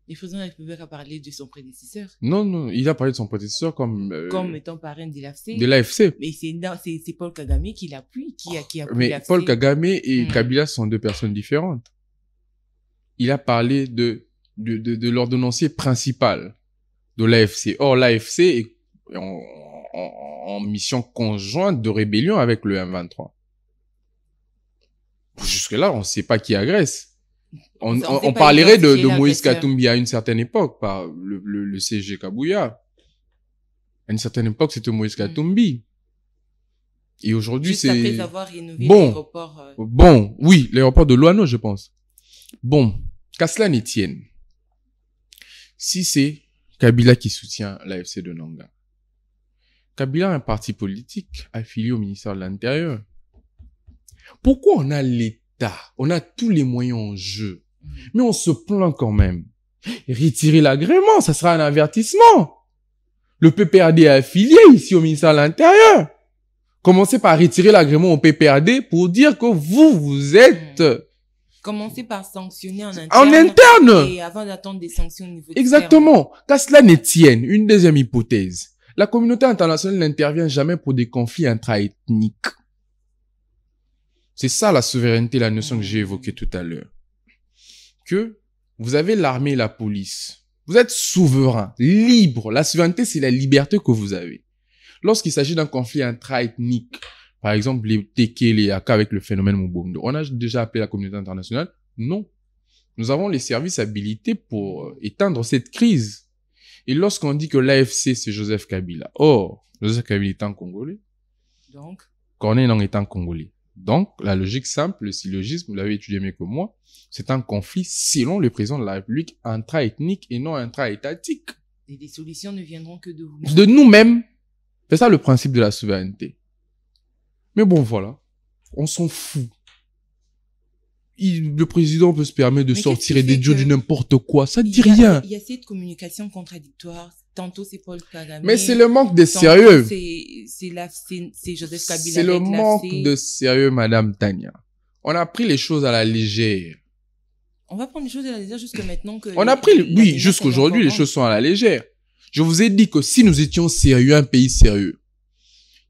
Le président de la République a parlé de son prédécesseur. Non, il a parlé de son prédécesseur comme étant parrain de l'AFC. De l'AFC. Mais c'est Paul Kagame qui l'appuie, qui appuie l'AFC. Paul Kagame et Kabila sont 2 personnes différentes. Il a parlé de l'ordonnancier principal de l'AFC. Or, l'AFC est en mission conjointe de rébellion avec le M23. Jusque-là, on ne sait pas qui agresse. On parlerait de Moïse Katumbi à une certaine époque, par le CG Kabouya. À une certaine époque, c'était Moïse Katumbi. Et aujourd'hui, c'est... Juste après avoir rénové l'aéroport... oui, l'aéroport de Loano, je pense. Bon, qu'à cela ne tienne. Si c'est Kabila qui soutient l'AFC de Nanga, Kabila a un parti politique affilié au ministère de l'Intérieur. Pourquoi on a l'État, on a tous les moyens en jeu, mais on se plaint quand même? Retirer l'agrément, ça sera un avertissement. Le PPRD est affilié ici au ministère de l'Intérieur. Commencez par retirer l'agrément au PPRD pour dire que vous êtes... Commencez par sanctionner en interne. En interne! Et avant d'attendre des sanctions au niveau du Exactement. Qu'à cela ne tienne, une deuxième hypothèse. La communauté internationale n'intervient jamais pour des conflits intra-ethniques. C'est ça la souveraineté, la notion que j'ai évoquée tout à l'heure. Que vous avez l'armée et la police. Vous êtes souverain, libre. La souveraineté, c'est la liberté que vous avez. Lorsqu'il s'agit d'un conflit intra-ethnique, par exemple les Téké, les Aka avec le phénomène Mubondo, on a déjà appelé la communauté internationale? Non. Nous avons les services habilités pour éteindre cette crise. Et lorsqu'on dit que l'AFC, c'est Joseph Kabila, Joseph Kabila est un Congolais. Donc, Corneille est un Congolais. Donc, la logique simple, le syllogisme, vous l'avez étudié mieux que moi, c'est un conflit, selon le président de la République, intra-ethnique et non intra-étatique. Et des solutions ne viendront que de vous. De nous-mêmes. C'est ça le principe de la souveraineté. Mais bon, voilà. On s'en fout. Le président peut se permettre de sortir et de dire du n'importe quoi. Ça dit rien. Il y a cette communication contradictoire. Tantôt c'est Paul Kagame. Mais c'est le manque de sérieux. C'est Joseph Kabila. C'est le manque de sérieux, Madame Tania. On a pris les choses à la légère. On va prendre les choses à la légère jusque maintenant que... On a pris, oui, jusqu'aujourd'hui, les choses sont à la légère. Je vous ai dit que si nous étions sérieux, un pays sérieux,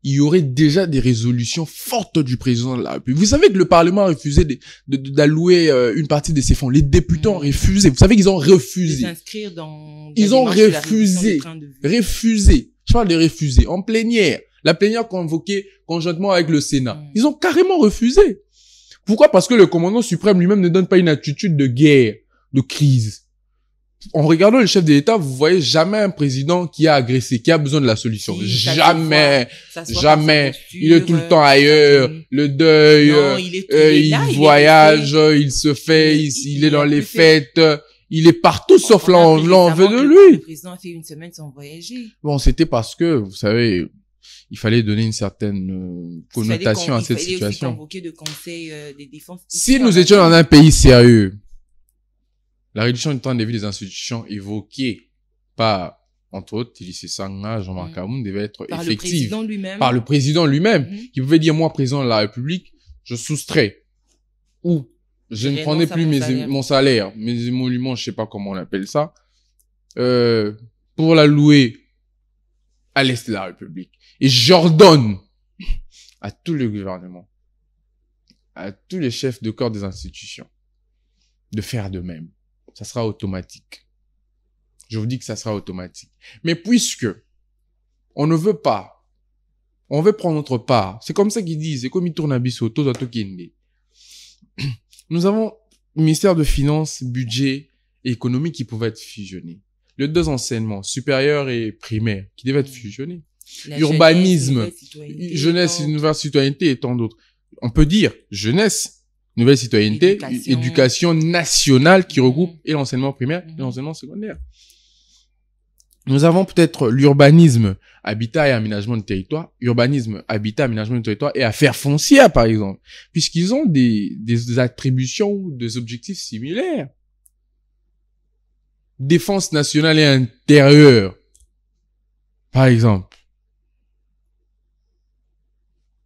il y aurait déjà des résolutions fortes du président de la République. Vous savez que le Parlement a refusé d'allouer une partie de ses fonds. Les députés ont refusé. Vous savez qu'ils ont refusé. S'inscrire dans... Ils ont refusé. Refusé. Je parle de refuser. En plénière. La plénière convoquée conjointement avec le Sénat. Ils ont carrément refusé. Pourquoi? Parce que le commandant suprême lui-même ne donne pas une attitude de guerre, de crise. En regardant le chef de l'État, vous voyez jamais un président qui a agressé, qui a besoin de la solution. Jamais. Jamais. Il est tout le temps ailleurs. Le deuil. Non, il voyage, il se fait, il est dans les fêtes. Il est partout sauf l'envers de lui. Le président a fait une semaine sans voyager. Bon, c'était parce que, vous savez, il fallait donner une certaine connotation à cette situation. Il fallait aussi convoquer de conseil des défenses. Si nous étions dans un pays sérieux, la réduction du temps de vie des institutions évoquée par, entre autres, Télissé Sanga, Jean-Marc Kamoun, devait être effective. Par le président lui-même, qui pouvait dire, moi, président de la République, je soustrais. Ou, je ne prenais plus mon salaire, mes émoluments, je sais pas comment on appelle ça, pour l'allouer à l'Est de la République. Et j'ordonne à tout le gouvernement, à tous les chefs de corps des institutions, de faire de même. Ça sera automatique. Je vous dis que ça sera automatique. Mais puisque on ne veut pas, on veut prendre notre part. C'est comme ça qu'ils disent. C'est comme ils tournent à Bissoto, nous avons le ministère de Finances, Budget et Économie qui pouvaient être fusionnés. Les deux enseignements, supérieur et primaire, qui devaient être fusionnés. Urbanisme, jeunesse, nouvelle citoyenneté et tant d'autres. On peut dire jeunesse, nouvelle citoyenneté, éducation nationale qui regroupe et l'enseignement primaire et l'enseignement secondaire. Nous avons peut-être l'urbanisme, habitat et aménagement de territoire, urbanisme, habitat, aménagement de territoire et affaires foncières, par exemple, puisqu'ils ont des attributions ou des objectifs similaires. Défense nationale et intérieure, par exemple.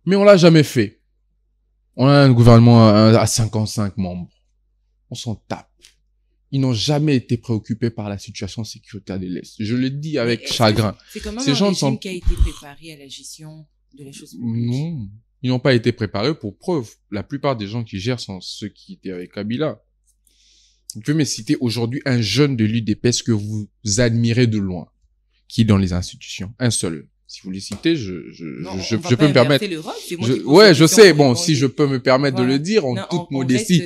Mais on l'a jamais fait. On a un gouvernement à 55 membres. On s'en tape. Ils n'ont jamais été préoccupés par la situation sécuritaire de l'Est. Je le dis avec chagrin. C'est quand même un régime qui a été préparé à la gestion de la chose publique. Non. Ils n'ont pas été préparés pour preuve. La plupart des gens qui gèrent sont ceux qui étaient avec Kabila. Vous pouvez me citer aujourd'hui un jeune de l'UDPS que vous admirez de loin, qui est dans les institutions. Un seul. Si vous les citez, je peux me permettre. Je sais. Bon, si je peux me permettre de le dire en toute modestie,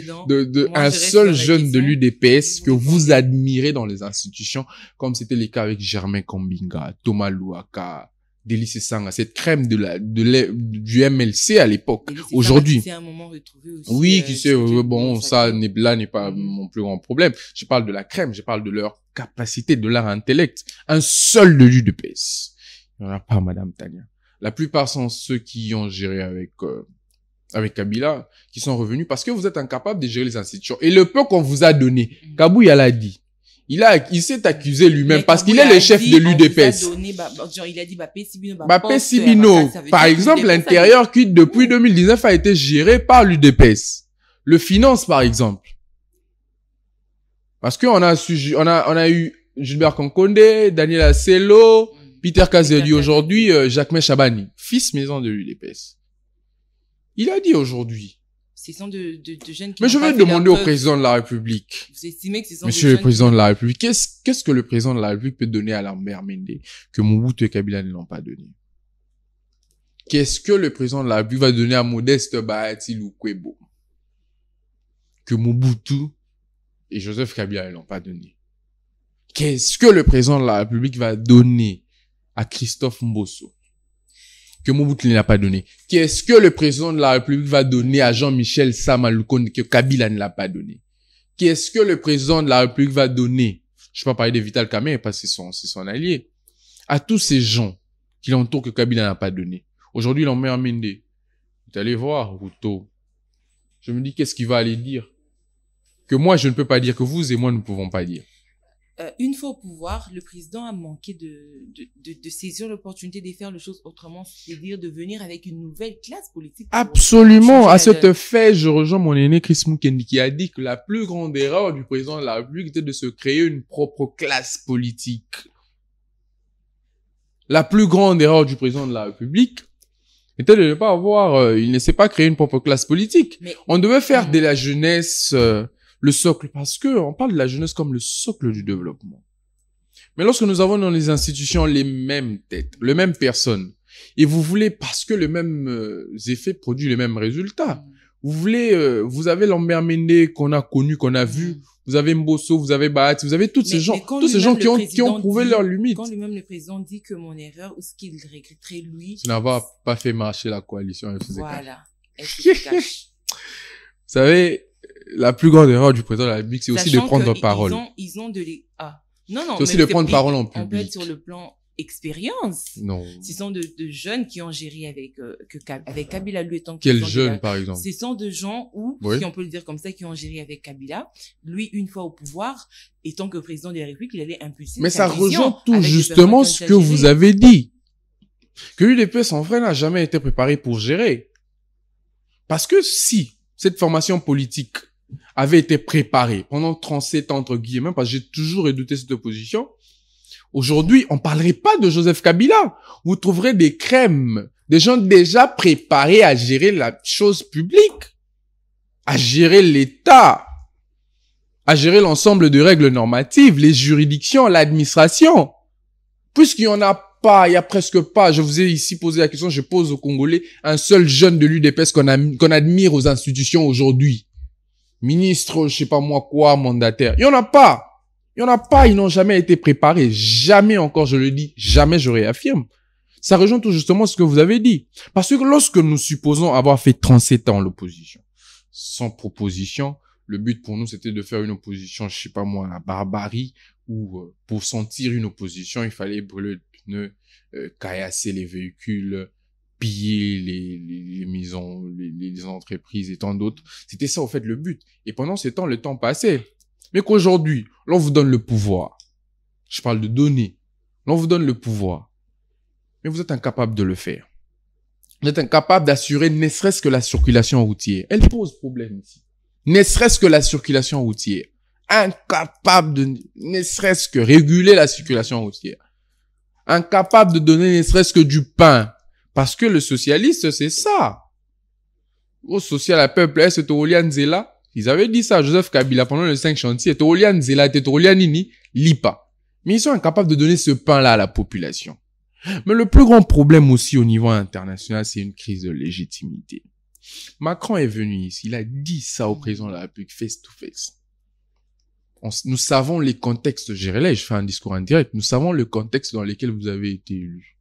un seul jeune de l'UDPS que vous admirez dans les institutions, comme c'était le cas avec Germain Kombinga, Thomas Louaka, Délissé Sanga, cette crème du MLC à l'époque. Aujourd'hui. C'est un moment retrouvé aussi. Oui, qui sait, bon, ça n'est pas mon plus grand problème. Je parle de la crème, je parle de leur capacité, de leur intellect. Un seul de l'UDPS. Il n'y en a pas, Madame Tania. La plupart sont ceux qui ont géré avec Kabila, qui sont revenus parce que vous êtes incapable de gérer les institutions. Et le peu qu'on vous a donné, Kabouya l'a dit. Il s'est accusé lui-même parce qu'il est le chef de l'UDPS. Il a dit Bapé Sibino. Par exemple, l'intérieur qui, depuis 2019, a été géré par l'UDPS. Le finance, par exemple. Parce qu'on a eu Gilbert Konkonde, Daniel Asselo, Peter Kazeli aujourd'hui, Jacques Chabani, fils maison de l'UDPS. Il a dit aujourd'hui, Ce sont de jeunes qui Mais n'ont je pas vais fait demander leur au preuve. président de la République. Vous estimez que ce sont Monsieur des le jeunes président de la République, qu'est-ce que le président de la République peut donner à Lambert Mende que Mobutu et Kabila ne l'ont pas donné? Qu'est-ce que le président de la République va donner à Modeste Bahati Lukwebo que Mobutu et Joseph Kabila ne l'ont pas donné? Qu'est-ce que le président de la République va donner à Christophe Mbosso que Mobutu ne l'a pas donné? Qu'est-ce que le président de la République va donner à Jean-Michel Sama Lukonde que Kabila ne l'a pas donné? Qu'est-ce que le président de la République va donner? Je ne vais pas parler de Vital Kamerhe parce que c'est son allié. À tous ces gens qui l'entourent que Kabila n'a pas donné. Aujourd'hui, Lambert Mende. Vous allez voir, Ruto. Je me dis, qu'est-ce qu'il va aller dire? Que moi, je ne peux pas dire, que vous et moi ne pouvons pas dire. Une fois au pouvoir, le président a manqué de saisir l'opportunité de faire les choses autrement, c'est-à-dire de venir avec une nouvelle classe politique. Absolument. À cet effet, je rejoins mon aîné Chris Mukendi qui a dit que la plus grande erreur du président de la République était de se créer une propre classe politique. La plus grande erreur du président de la République était de ne pas avoir, il ne s'est pas créé une propre classe politique. Mais, on devait faire de la jeunesse le socle, parce que on parle de la jeunesse comme le socle du développement. Mais lorsque nous avons dans les institutions les mêmes têtes, les mêmes personnes, et vous voulez, parce que les mêmes effets produisent les mêmes résultats, vous voulez, vous avez Lambert Mende qu'on a connu, qu'on a vu, vous avez Mbosso, vous avez Bahati, vous avez tous ces gens qui ont prouvé leurs limites. Quand lui-même le président dit que mon erreur, ou ce qu'il regretterait lui, ça n'a pas fait marcher la coalition FCK. Voilà. FCK. Vous savez, la plus grande erreur du président de la République, c'est aussi de prendre parole. Ils ont de les, non, c'est aussi de prendre parole en public. On peut être sur le plan expérience. Non. Ce sont de jeunes qui ont géré avec Kabila, lui étant quel jeune, par exemple? Ce sont de gens si on peut le dire comme ça, qui ont géré avec Kabila. Lui, une fois au pouvoir, étant que président de la République, il allait impulser. Mais ça rejoint tout justement ce que vous avez dit. Que l'UDPS en vrai n'a jamais été préparé pour gérer. Parce que si cette formation politique avait été préparée pendant 37 ans, entre guillemets, parce que j'ai toujours redouté cette opposition, aujourd'hui, on parlerait pas de Joseph Kabila. Vous trouverez des crèmes, des gens déjà préparés à gérer la chose publique, à gérer l'État, à gérer l'ensemble de règles normatives, les juridictions, l'administration. Puisqu'il y en a pas, il y a presque pas. Je vous ai ici posé la question, je pose aux Congolais, un seul jeune de l'UDPS qu'on admire aux institutions aujourd'hui. Ministre, je sais pas moi quoi, mandataire. Il y en a pas. Il y en a pas, ils n'ont jamais été préparés. Jamais encore, je le dis, jamais je réaffirme. Ça rejoint tout justement ce que vous avez dit. Parce que lorsque nous supposons avoir fait 37 ans l'opposition, sans proposition, le but pour nous, c'était de faire une opposition, je sais pas moi, à la barbarie, où pour sentir une opposition, il fallait brûler le pneu, caillasser les véhicules, piller les maisons, les entreprises et tant d'autres. C'était ça, au fait, le but. Et pendant ce temps, le temps passait. Mais qu'aujourd'hui, l'on vous donne le pouvoir. Je parle de donner. L'on vous donne le pouvoir. Mais vous êtes incapable de le faire. Vous êtes incapable d'assurer ne serait-ce que la circulation routière. Elle pose problème ici. Ne serait-ce que la circulation routière. Incapable de ne serait-ce que réguler la circulation routière. Incapable de donner ne serait-ce que du pain. Parce que le socialiste, c'est ça. Au social à peuple, c'est Tolian Zela. Ils avaient dit ça à Joseph Kabila pendant le 5 chantiers. Tolian Zela, Tolian Nini, Lipa. Mais ils sont incapables de donner ce pain-là à la population. Mais le plus grand problème aussi au niveau international, c'est une crise de légitimité. Macron est venu ici, il a dit ça au président de la République face to face. Nous savons les contextes, je fais un discours en direct, nous savons le contexte dans lequel vous avez été élu.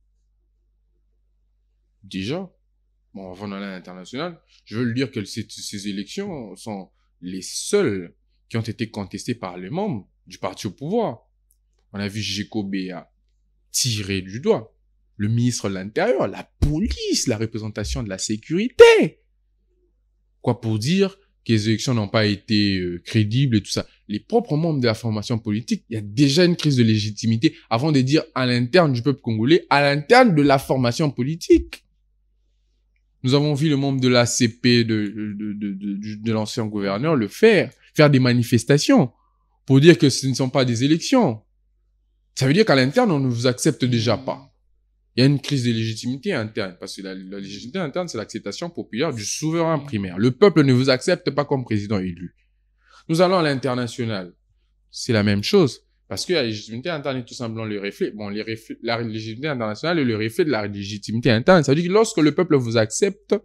Déjà, bon, avant d'aller à l'international, je veux le dire que ces élections sont les seules qui ont été contestées par les membres du parti au pouvoir. On a vu Géco Béa tirer du doigt le ministre de l'Intérieur, la police, la représentation de la sécurité. Quoi pour dire que les élections n'ont pas été crédibles et tout ça. Les propres membres de la formation politique, il y a déjà une crise de légitimité avant de dire à l'interne du peuple congolais, à l'interne de la formation politique. Nous avons vu le membre de l'ACP, de l'ancien gouverneur, faire des manifestations pour dire que ce ne sont pas des élections. Ça veut dire qu'à l'interne, on ne vous accepte déjà pas. Il y a une crise de légitimité interne, parce que la légitimité interne, c'est l'acceptation populaire du souverain primaire. Le peuple ne vous accepte pas comme président élu. Nous allons à l'international. C'est la même chose. Parce que la légitimité interne est tout simplement le reflet. Bon, la légitimité internationale est le reflet de la légitimité interne. Ça veut dire que lorsque le peuple vous accepte,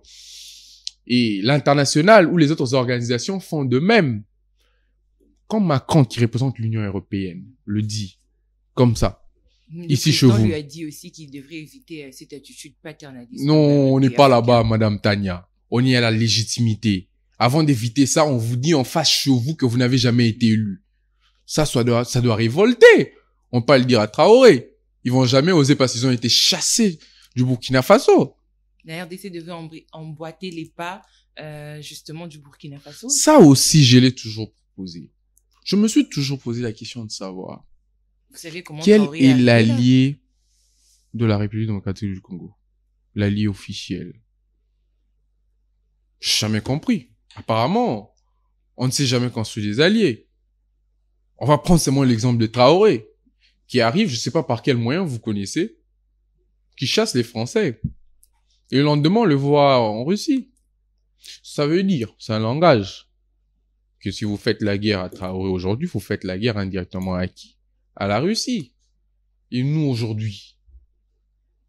et l'international ou les autres organisations font de même. Quand Macron, qui représente l'Union européenne, le dit, comme ça, ici chez vous. Le président lui a dit aussi qu'il devrait éviter cette attitude paternaliste. Non, on n'est pas là-bas, Madame Tania. On y est à la légitimité. Avant d'éviter ça, on vous dit en face chez vous que vous n'avez jamais été élu. Ça doit révolter. On peut le dire à Traoré. Ils vont jamais oser parce qu'ils ont été chassés du Burkina Faso. La RDC devait emboîter les pas, justement, du Burkina Faso. Ça aussi, je l'ai toujours proposé. Je me suis toujours posé la question de savoir. Vous savez comment quel est l'allié de la République démocratique du Congo? L'allié officiel. J'ai jamais compris. Apparemment, on ne sait jamais construire des alliés. On va prendre seulement l'exemple de Traoré, qui arrive, je sais pas par quel moyen vous connaissez, qui chasse les Français. Et le lendemain, on le voit en Russie. Ça veut dire, c'est un langage, que si vous faites la guerre à Traoré aujourd'hui, vous faites la guerre indirectement à qui? À la Russie. Et nous, aujourd'hui,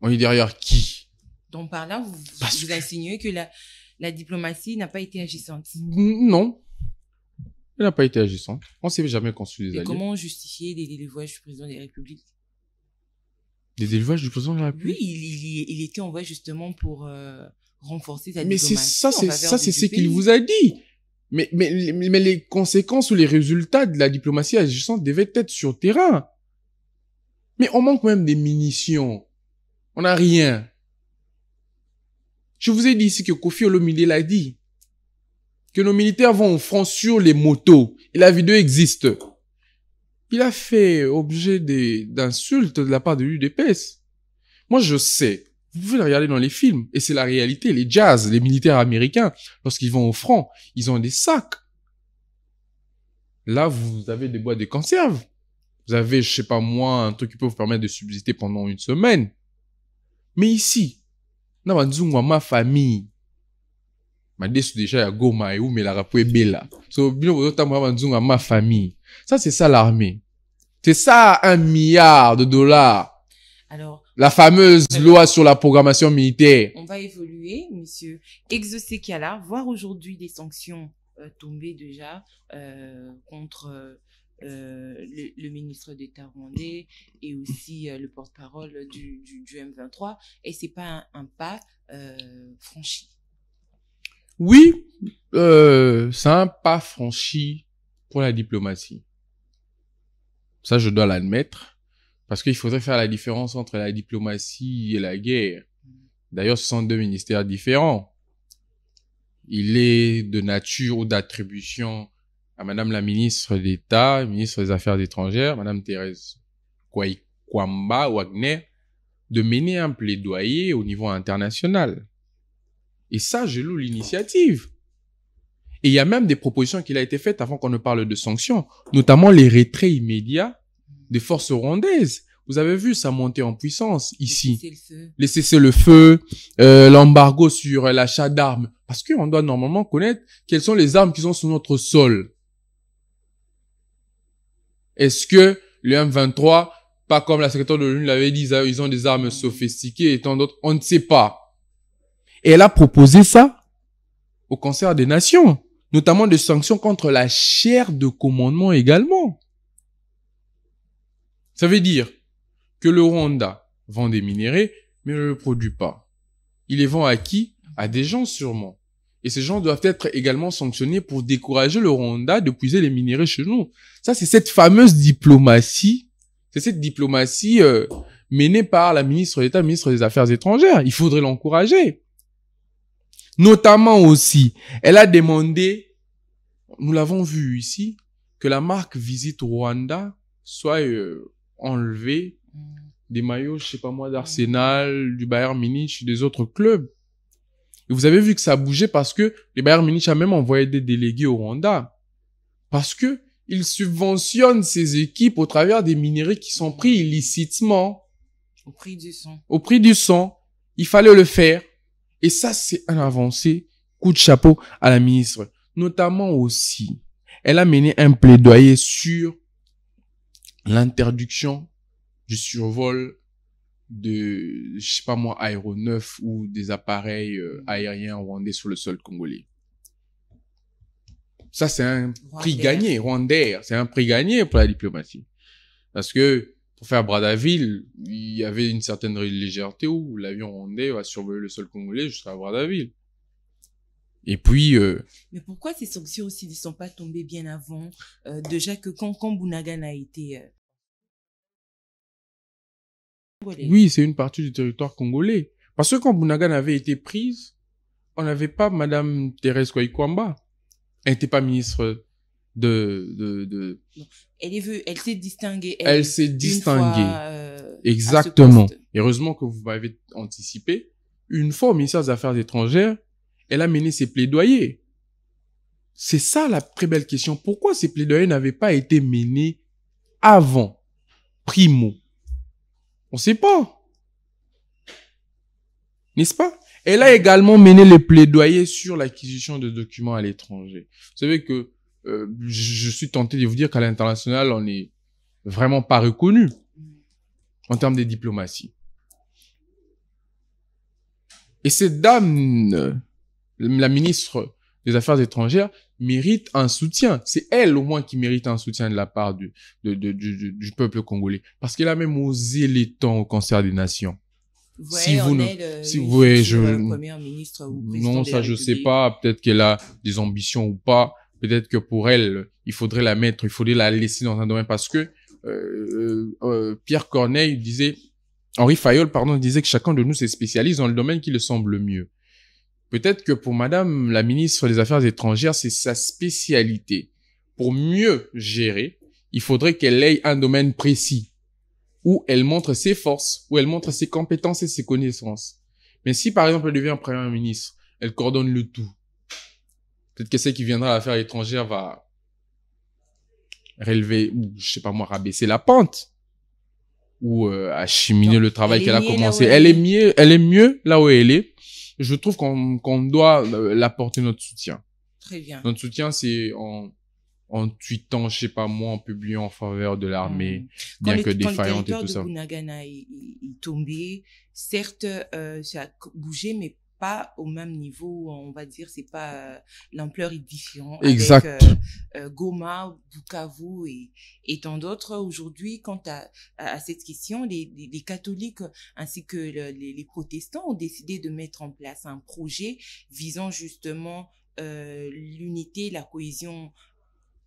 on est derrière qui? Donc par là, vous insinuez que la diplomatie n'a pas été agissante. Non. Elle n'a pas été agissante. On ne s'est jamais construit des alliés. Et comment justifier des élevages du président de la République? Des élevages du président de la République? Oui, il était en voie justement pour renforcer sa mais diplomatie. Mais ça, c'est ce qu'il vous a dit. Mais les conséquences ou les résultats de la diplomatie agissante devaient être sur terrain. Mais on manque même des munitions. On n'a rien. Je vous ai dit ici que Kofi Olomide l'a dit. Que nos militaires vont au front sur les motos. Et la vidéo existe. Il a fait objet d'insultes de la part de l'UDPS. Moi, je sais. Vous pouvez le regarder dans les films. Et c'est la réalité. Les jazz, les militaires américains, lorsqu'ils vont au front, ils ont des sacs. Là, vous avez des boîtes de conserve. Vous avez, je sais pas moi, un truc qui peut vous permettre de subsister pendant une semaine. Mais ici, dans ma famille, ma déjà à Goma et où mais la rapoué bella. So bien ma famille. Ça c'est ça l'armée. C'est ça $1 milliard. Alors la fameuse loi sur la programmation militaire. On va évoluer, monsieur Exaucé Kiala, voir aujourd'hui des sanctions tomber déjà contre le ministre d'État rwandais et aussi le porte-parole du M23. Et c'est pas un pas franchi. Oui, c'est un pas franchi pour la diplomatie. Ça, je dois l'admettre. Parce qu'il faudrait faire la différence entre la diplomatie et la guerre. D'ailleurs, ce sont deux ministères différents. Il est de nature ou d'attribution à Madame la ministre d'État, ministre des Affaires étrangères, Madame Thérèse Kwamba Wagner, de mener un plaidoyer au niveau international. Et ça, je loue l'initiative. Et il y a même des propositions qui ont été faites avant qu'on ne parle de sanctions, notamment les retraits immédiats des forces rwandaises. Vous avez vu ça monter en puissance ici. Les cessez-le-feu, l'embargo sur l'achat d'armes. Parce qu'on doit normalement connaître quelles sont les armes qui sont sur notre sol. Est-ce que le M23, pas comme la secrétaire de l'ONU l'avait dit, ils ont des armes sophistiquées et tant d'autres, on ne sait pas. Et elle a proposé ça au Conseil des Nations, notamment des sanctions contre la chaire de commandement également. Ça veut dire que le Rwanda vend des minéraux, mais ne le produit pas. Il les vend à qui? À des gens sûrement. Et ces gens doivent être également sanctionnés pour décourager le Rwanda de puiser les minéraux chez nous. Ça, c'est cette fameuse diplomatie. C'est cette diplomatie menée par la ministre d'État, ministre des Affaires étrangères. Il faudrait l'encourager. Notamment aussi, elle a demandé, nous l'avons vu ici, que la marque Visite Rwanda soit enlevée des maillots, je sais pas moi, d'Arsenal, du Bayern Munich, des autres clubs. Et vous avez vu que ça a bougé parce que le Bayern Munich a même envoyé des délégués au Rwanda. Parce que ils subventionnent ces équipes au travers des minéraux qui sont pris illicitement. Au prix du sang. Au prix du sang. Il fallait le faire. Et ça, c'est un avancé. Coup de chapeau à la ministre. Notamment aussi, elle a mené un plaidoyer sur l'interdiction du survol de, je sais pas moi, aéronefs ou des appareils aériens rwandais sur le sol congolais. Ça, c'est un prix gagné, Rwandair. C'est un prix gagné pour la diplomatie. Parce que, pour faire Brazzaville, il y avait une certaine légèreté où l'avion rwandais va survoler le sol congolais jusqu'à Brazzaville. Et puis... Mais pourquoi ces sanctions aussi ne sont pas tombées bien avant déjà que quand Bunagana a été... Oui, c'est une partie du territoire congolais. Parce que quand Bunagana avait été prise, on n'avait pas Madame Thérèse Kouaikwamba. Elle n'était pas ministre de... Non. Elle s'est distinguée. Elle s'est distinguée. Fois, exactement. Et heureusement que vous m'avez anticipé. Une fois au ministère des Affaires étrangères, elle a mené ses plaidoyers. C'est ça la très belle question. Pourquoi ces plaidoyers n'avaient pas été menés avant? Primo. On ne sait pas. N'est-ce pas? Elle a également mené les plaidoyers sur l'acquisition de documents à l'étranger. Vous savez que je suis tenté de vous dire qu'à l'international, on n'est vraiment pas reconnu en termes de diplomatie. Et cette dame, la ministre des Affaires étrangères, mérite un soutien. C'est elle au moins qui mérite un soutien de la part du peuple congolais. Parce qu'elle a même osé les temps au concert des nations. Ouais, si vous ne, si vous première ministre ou président non, ça je sais pas. Peut-être qu'elle a des ambitions ou pas. Peut-être que pour elle, il faudrait la mettre, il faudrait la laisser dans un domaine parce que Pierre Corneille disait, Henri Fayol, pardon, disait que chacun de nous se spécialise dans le domaine qui le semble le mieux. Peut-être que pour Madame la ministre des Affaires étrangères, c'est sa spécialité. Pour mieux gérer, il faudrait qu'elle ait un domaine précis où elle montre ses forces, où elle montre ses compétences et ses connaissances. Mais si, par exemple, elle devient première ministre, elle coordonne le tout. Peut-être que celle qui viendra à l'affaire étrangère va relever, ou je sais pas moi, rabaisser la pente. Ou acheminer le travail qu'elle a commencé. Elle est mieux là où elle est. Je trouve qu'on doit l'apporter notre soutien. Très bien. Notre soutien, c'est en tweetant, je sais pas moi, en publiant en faveur de l'armée, bien que défaillante et tout ça. Quand le territoire de Bunagana est tombé, certes, ça a bougé, mais pas au même niveau, on va dire, c'est pas, l'ampleur est différente. Exact. Avec Goma, Bukavu et tant d'autres. Aujourd'hui, quant à cette question, les catholiques ainsi que les protestants ont décidé de mettre en place un projet visant justement l'unité, la cohésion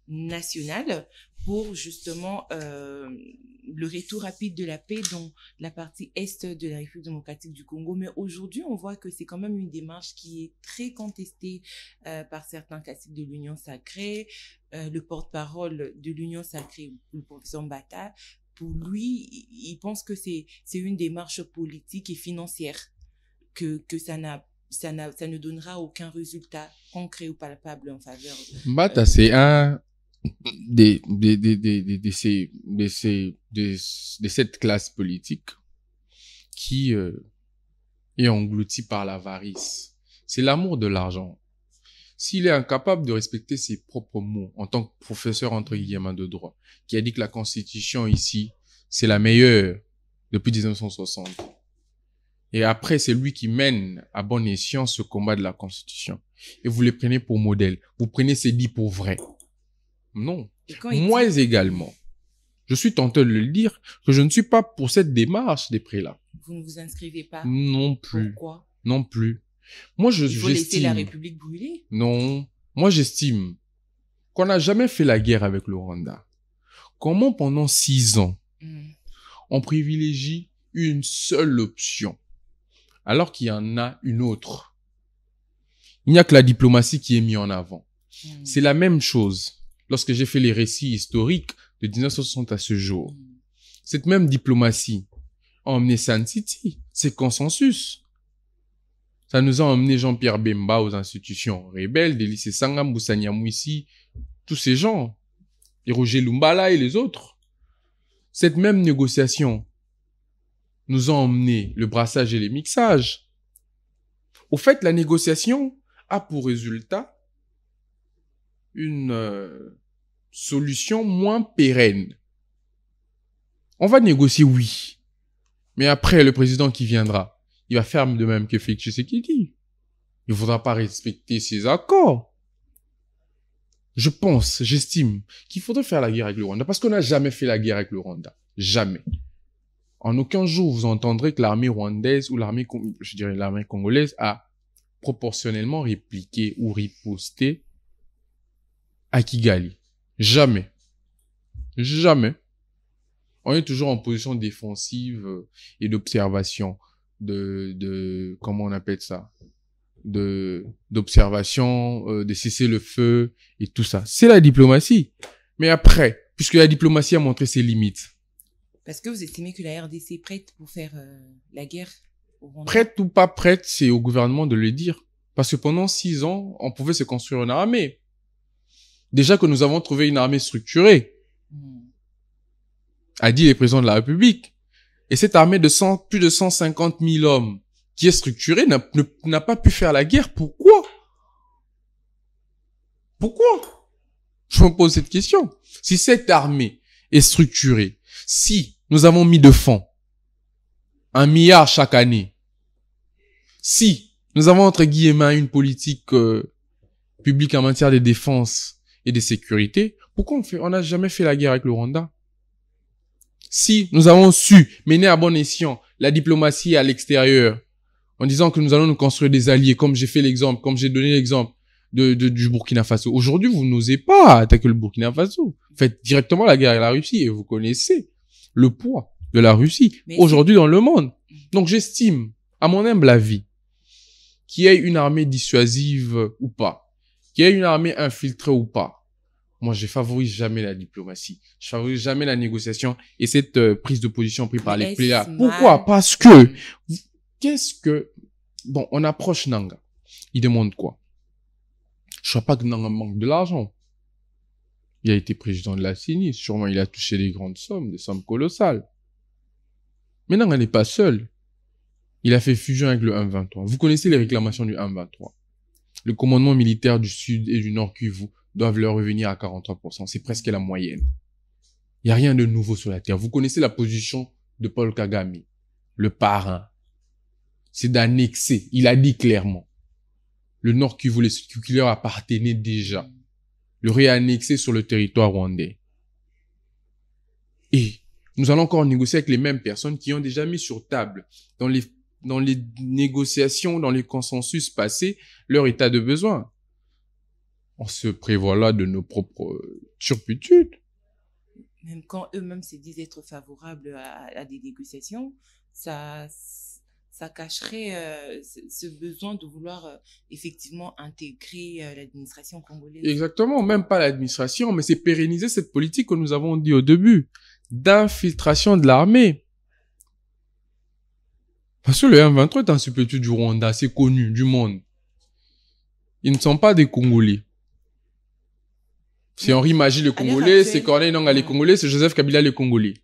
nationale pour justement le retour rapide de la paix dans la partie est de la République démocratique du Congo. Mais aujourd'hui, on voit que c'est quand même une démarche qui est très contestée par certains classiques de l'Union sacrée. Le porte-parole de l'Union sacrée, le professeur Mbata, pour lui, il pense que c'est une démarche politique et financière, que ça ne donnera aucun résultat concret ou palpable en faveur. Mbata, c'est un de cette classe politique qui est engloutie par l'avarice. C'est l'amour de l'argent. S'il est incapable de respecter ses propres mots en tant que professeur entre guillemets de droit, qui a dit que la constitution ici, c'est la meilleure depuis 1960. Et après, c'est lui qui mène à bon escient ce combat de la constitution. Et vous les prenez pour modèle. Vous prenez ces dits pour vrai. Non. Moi également. Je suis tenté de le dire que je ne suis pas pour cette démarche des prélats. Vous ne vous inscrivez pas? Non plus. Pourquoi? Non plus. Moi, il faut laisser la République brûler? Non. Moi, j'estime qu'on n'a jamais fait la guerre avec le Rwanda. Comment pendant 6 ans, on privilégie une seule option, alors qu'il y en a une autre? Il n'y a que la diplomatie qui est mise en avant. C'est la même chose. Lorsque j'ai fait les récits historiques de 1960 à ce jour, cette même diplomatie a emmené Sun City, c'est consensus. Ça nous a emmené Jean-Pierre Bemba aux institutions rebelles, des lycées Sangam, Boussanyamouissi, tous ces gens, et Roger Lumbala et les autres. Cette même négociation nous ont emmené le brassage et les mixages. Au fait, la négociation a pour résultat une solution moins pérenne. On va négocier, oui. Mais après, le président qui viendra, il va faire de même que Félix Tshisekedi. Il ne faudra pas respecter ses accords. Je pense, j'estime qu'il faudrait faire la guerre avec le Rwanda parce qu'on n'a jamais fait la guerre avec le Rwanda. Jamais. En aucun jour, vous entendrez que l'armée rwandaise ou l'armée congolaise a proportionnellement répliqué ou riposté à Kigali. Jamais. Jamais. On est toujours en position défensive et d'observation, comment on appelle ça, d'observation, de cesser le feu et tout ça. C'est la diplomatie. Mais après, puisque la diplomatie a montré ses limites. Parce que vous estimez que la RDC est prête pour faire la guerre au Rwanda? Prête ou pas prête, c'est au gouvernement de le dire. Parce que pendant 6 ans, on pouvait se construire une armée. Déjà que nous avons trouvé une armée structurée. A dit les présidents de la République. Et cette armée de plus de 150 000 hommes qui est structurée n'a pas pu faire la guerre. Pourquoi? Pourquoi? Je me pose cette question. Si cette armée est structurée, si nous avons mis de fonds 1 milliard chaque année, si nous avons entre guillemets une politique publique en matière de défense et de sécurité, pourquoi on n'a jamais fait la guerre avec le Rwanda? Si nous avons su mener à bon escient la diplomatie à l'extérieur, en disant que nous allons nous construire des alliés, comme j'ai fait l'exemple, comme j'ai donné l'exemple du Burkina Faso. Aujourd'hui, vous n'osez pas attaquer le Burkina Faso. Faites directement la guerre avec la Russie et vous connaissez le poids de la Russie aujourd'hui dans le monde. Donc j'estime, à mon humble avis, qu'il y ait une armée dissuasive ou pas, qu'il y ait une armée infiltrée ou pas. Moi, je favorise jamais la diplomatie. Je favorise jamais la négociation et cette prise de position prise par les players. Pourquoi? Parce que, bon, on approche Nanga. Il demande quoi? Je ne crois pas que Nanga manque de l'argent. Il a été président de la CENI. Sûrement, il a touché des grandes sommes, des sommes colossales. Mais Nanga n'est pas seul. Il a fait fusion avec le 1-23. Vous connaissez les réclamations du 1-23. Le commandement militaire du Sud et du Nord Kivu doivent leur revenir à 43%. C'est presque la moyenne. Il n'y a rien de nouveau sur la terre. Vous connaissez la position de Paul Kagame, le parrain. C'est d'annexer. Il a dit clairement. Le Nord Kivu, qui leur appartenait déjà. Le réannexer sur le territoire rwandais. Et nous allons encore négocier avec les mêmes personnes qui ont déjà mis sur table, dans les négociations, dans les consensus passés, leur état de besoin. On se prévoit là de nos propres turpitudes. Même quand eux-mêmes se disent être favorables à des négociations, ça cacherait ce besoin de vouloir effectivement intégrer l'administration congolaise. Exactement, même pas l'administration, mais c'est pérenniser cette politique que nous avons dit au début, d'infiltration de l'armée. Parce que le M23 est un substitut du Rwanda, assez connu du monde. Ils ne sont pas des Congolais. C'est Henri Magie le Congolais, c'est Corneille Nangaa les Congolais, c'est Joseph Kabila les Congolais.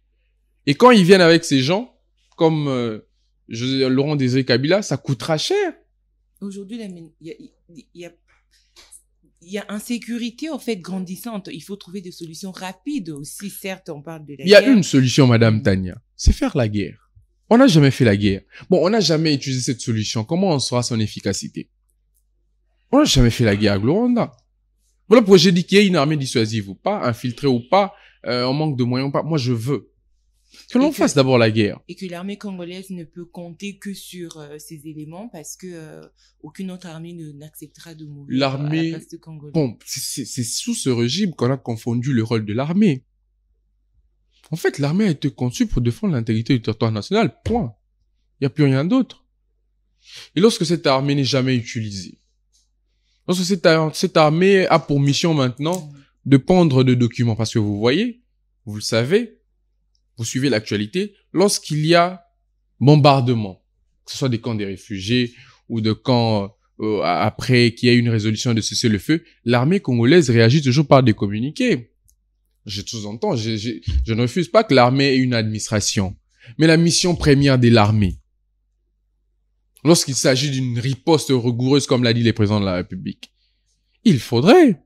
Et quand ils viennent avec ces gens, comme Laurent Désiré Kabila, ça coûtera cher. Aujourd'hui, il y a insécurité en fait grandissante. Il faut trouver des solutions rapides aussi. Certes, on parle de la guerre. Il y a une solution, Madame Tania, c'est faire la guerre. On n'a jamais fait la guerre. Bon, on n'a jamais utilisé cette solution. Comment on saura son efficacité? On n'a jamais fait la guerre avec le Rwanda. Voilà pourquoi j'ai dit qu'il y ait une armée dissuasive ou pas, infiltrée ou pas, on manque de moyens ou pas. Moi, je veux que l'on fasse d'abord la guerre. Et que l'armée congolaise ne peut compter que sur ces éléments parce que aucune autre armée n'acceptera de mourir à la place de Congolais. Bon, c'est sous ce régime qu'on a confondu le rôle de l'armée. En fait, l'armée a été conçue pour défendre l'intégrité du territoire national, point. Il n'y a plus rien d'autre. Et lorsque cette armée n'est jamais utilisée, lorsque cette armée a pour mission maintenant de pondre de documents, parce que vous voyez, vous le savez, vous suivez l'actualité, lorsqu'il y a bombardement, que ce soit des camps des réfugiés ou de camps après qu'il y ait une résolution de cesser le feu, l'armée congolaise réagit toujours par des communiqués. Je sous-entends, je ne refuse pas que l'armée ait une administration. Mais la mission première de l'armée, lorsqu'il s'agit d'une riposte rigoureuse, comme l'a dit le président de la République, il faudrait.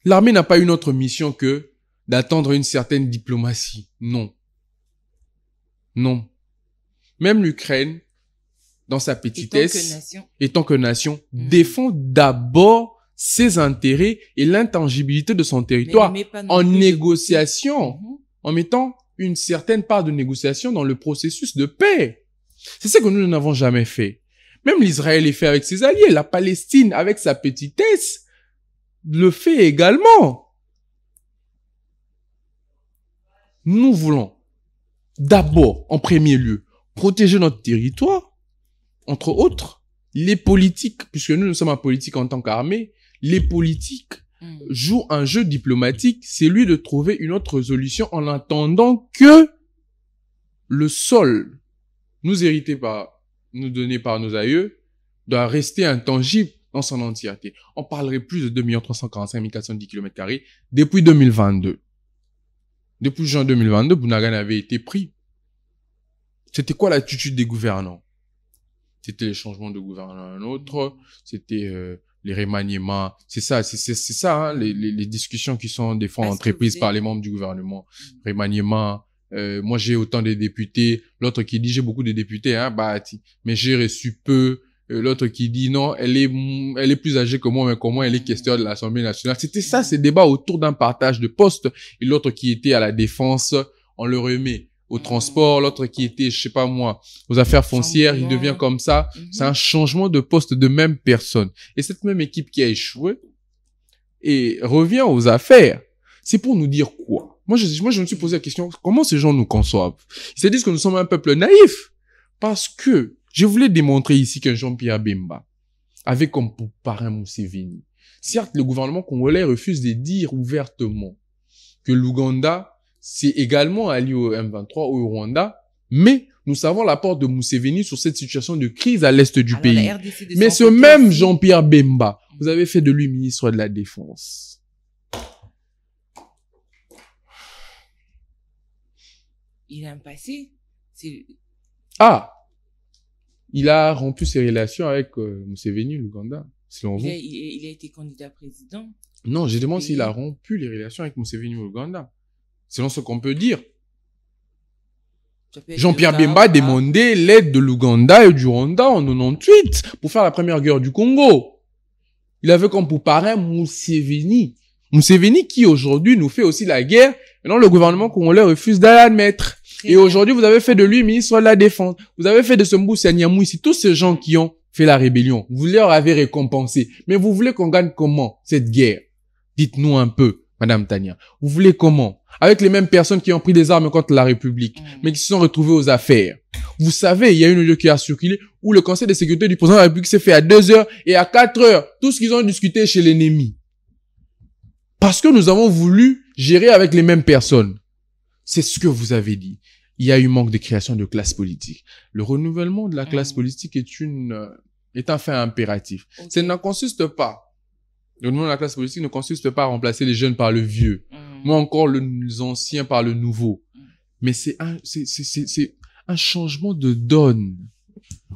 L'armée n'a pas une autre mission que d'attendre une certaine diplomatie. Non. Même l'Ukraine, dans sa petitesse, étant que nation, défend d'abord ses intérêts et l'intangibilité de son territoire en négociation, en mettant une certaine part de négociation dans le processus de paix. C'est ce que nous n'avons jamais fait. Même l'Israël est fait avec ses alliés. La Palestine, avec sa petitesse, le fait également. Nous voulons d'abord, en premier lieu, protéger notre territoire, entre autres, les politiques, puisque nous sommes en politique en tant qu'armée, les politiques jouent un jeu diplomatique, c'est lui de trouver une autre solution en attendant que le sol nous donné par nos aïeux doit rester intangible dans son entièreté. On parlerait plus de 2 345 410 km² depuis 2022. Depuis juin 2022, Bounagan avait été pris. C'était quoi l'attitude des gouvernants? C'était les changements de gouvernement à un autre, c'était les remaniements. C'est ça, hein, les discussions qui sont des fois entreprises par les membres du gouvernement. Remaniement. Moi, j'ai autant de députés. L'autre qui dit, j'ai beaucoup de députés, hein, mais j'ai reçu peu. L'autre qui dit, non, elle est plus âgée que moi, mais comment elle est questeur de l'Assemblée nationale. C'était ça, ces débats autour d'un partage de postes. Et l'autre qui était à la défense, on le remet. Au transport, l'autre qui était, je sais pas moi, aux affaires foncières, il devient comme ça. C'est un changement de poste de même personne. Et cette même équipe qui a échoué et revient aux affaires, c'est pour nous dire quoi? Moi, je me suis posé la question, comment ces gens nous conçoivent? Ils se disent que nous sommes un peuple naïf. Parce que je voulais démontrer ici qu'un Jean-Pierre Bemba avait comme parrain Museveni. Certes, le gouvernement congolais refuse de dire ouvertement que l'Ouganda c'est également allié au M23, au Rwanda, mais nous savons l'apport de Museveni sur cette situation de crise à l'est du pays. Mais ce même Jean-Pierre Bemba, vous avez fait de lui ministre de la Défense. Il a un passé. Il a rompu ses relations avec Museveni, l'Ouganda, selon vous? Il a été candidat président. Non, je demande s'il a rompu les relations avec Museveni, l'Ouganda. Selon ce qu'on peut dire. Jean-Pierre Bemba demandait l'aide de l'Ouganda et du Rwanda en 98 pour faire la première guerre du Congo. Il avait comme pour parrain Museveni. Museveni qui aujourd'hui nous fait aussi la guerre et non le gouvernement congolais refuse de l'admettre. Et aujourd'hui vous avez fait de lui ministre de la Défense. Vous avez fait de Semboussa Niamou ici. Tous ces gens qui ont fait la rébellion, vous leur avez récompensé. Mais vous voulez qu'on gagne comment cette guerre? Dites-nous un peu. Madame Tania, vous voulez comment? Avec les mêmes personnes qui ont pris des armes contre la République, mais qui se sont retrouvées aux affaires. Vous savez, il y a une audio qui a circulé où le conseil de sécurité du président de la République s'est fait à 2h et à 4h. Tout ce qu'ils ont discuté chez l'ennemi. Parce que nous avons voulu gérer avec les mêmes personnes. C'est ce que vous avez dit. Il y a eu manque de création de classe politique. Le renouvellement de la classe politique est un fait impératif. Ça ne consiste pas. Le renouvellement de la classe politique ne consiste pas à remplacer les jeunes par le vieux. Moi encore les anciens par le nouveau. Mais c'est un changement de donne.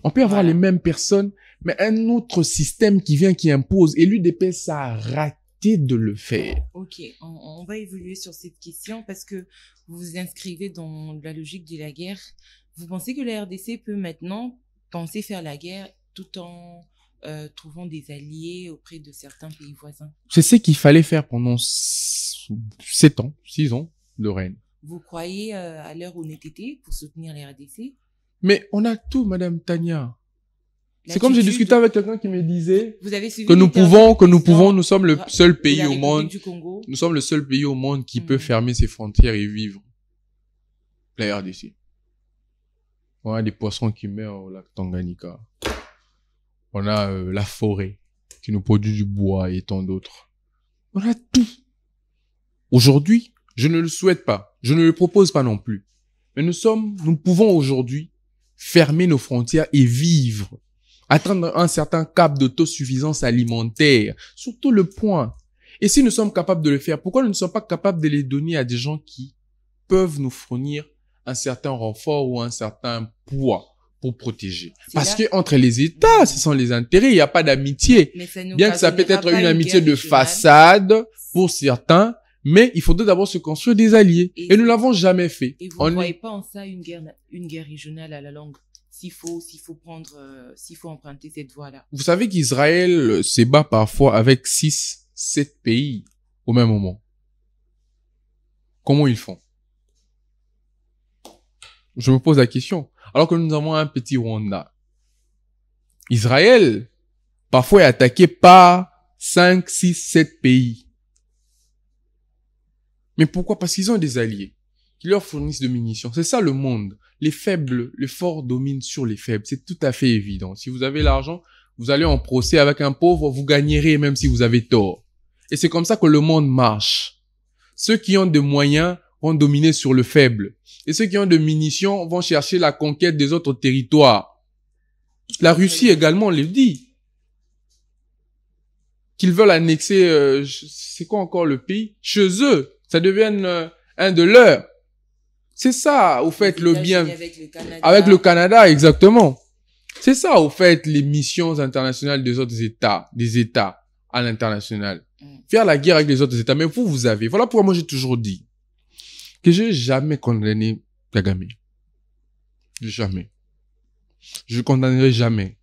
On peut avoir les mêmes personnes, mais un autre système qui vient, qui impose. Et l'UDPS, ça a raté de le faire. Ok, on va évoluer sur cette question parce que vous vous inscrivez dans la logique de la guerre. Vous pensez que la RDC peut maintenant penser faire la guerre tout en trouvant des alliés auprès de certains pays voisins? C'est ce qu'il fallait faire pendant 6 ans de règne. Vous croyez à leur honnêteté pour soutenir les RDC? Mais on a tout, Madame Tania. C'est comme j'ai discuté avec quelqu'un qui me disait que nous sommes le seul pays au monde, nous sommes le seul pays au monde qui peut fermer ses frontières et vivre. La RDC. On a des poissons qui meurent au lac Tanganyika. On a la forêt qui nous produit du bois et tant d'autres. On a tout. Aujourd'hui, je ne le souhaite pas. Je ne le propose pas non plus. Mais nous pouvons aujourd'hui fermer nos frontières et vivre. Atteindre un certain cap d'autosuffisance alimentaire. Surtout le point. Et si nous sommes capables de le faire, pourquoi nous ne sommes pas capables de les donner à des gens qui peuvent nous fournir un certain renfort ou un certain poids pour protéger. Parce que entre les États, ce sont les intérêts, il n'y a pas d'amitié. Bien que ça peut être une amitié de façade pour certains, mais il faudrait d'abord se construire des alliés. Et nous l'avons jamais fait. Et vous ne voyez pas en ça une guerre régionale à la longue? S'il faut emprunter cette voie-là. Vous savez qu'Israël se bat parfois avec 6, 7 pays au même moment. Comment ils font? Je me pose la question. Alors que nous avons un petit Rwanda. Israël, parfois, est attaqué par 5, 6, 7 pays. Mais pourquoi? Parce qu'ils ont des alliés qui leur fournissent de munitions. C'est ça le monde. Les faibles, les forts dominent sur les faibles. C'est tout à fait évident. Si vous avez l'argent, vous allez en procès avec un pauvre, vous gagnerez même si vous avez tort. Et c'est comme ça que le monde marche. Ceux qui ont des moyens vont dominer sur le faible. Et ceux qui ont de munitions vont chercher la conquête des autres territoires. La Russie également le dit. Qu'ils veulent annexer, c'est quoi encore le pays? Chez eux. Ça devient un de leurs. C'est ça, au fait, le bien. Avec le Canada, exactement. C'est ça, au fait, les missions internationales des autres États, des États à l'international. Faire la guerre avec les autres États. Mais vous avez. Voilà pourquoi moi j'ai toujours dit que j'ai jamais condamné Kagame. Jamais. Je condamnerai jamais.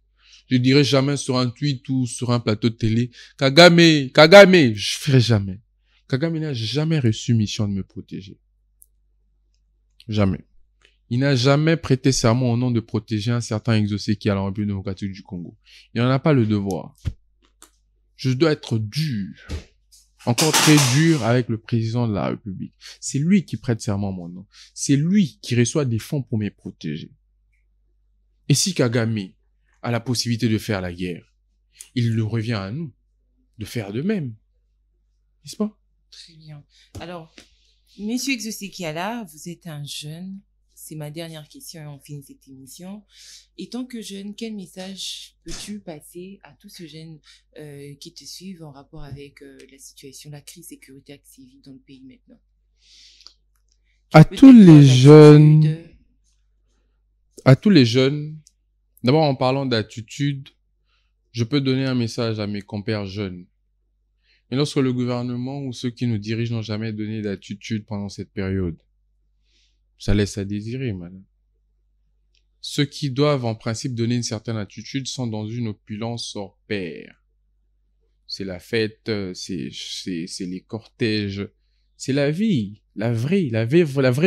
Je dirai jamais sur un tweet ou sur un plateau de télé, Kagame, je ferai jamais. Kagame n'a jamais reçu mission de me protéger. Jamais. Il n'a jamais prêté serment au nom de protéger un certain exaucé qui est à la République démocratique du Congo. Il n'en a pas le devoir. Je dois être dur. Encore très dur avec le président de la République. C'est lui qui prête serment à mon nom. C'est lui qui reçoit des fonds pour me protéger. Et si Kagame a la possibilité de faire la guerre, il nous revient à nous de faire de même. N'est-ce pas? Très bien. Alors, Monsieur Exaucé Kiala, vous êtes un jeune. C'est ma dernière question et on finit cette émission. Et tant que jeune, quel message peux-tu passer à tous ces jeunes qui te suivent en rapport avec la situation, la crise sécuritaire qui vit dans le pays maintenant? À tous les jeunes, d'abord en parlant d'attitude, je peux donner un message à mes compères jeunes. Mais lorsque le gouvernement ou ceux qui nous dirigent n'ont jamais donné d'attitude pendant cette période, ça laisse à désirer, madame. Ceux qui doivent en principe donner une certaine attitude sont dans une opulence hors pair. C'est la fête, c'est les cortèges, c'est la vie, la vraie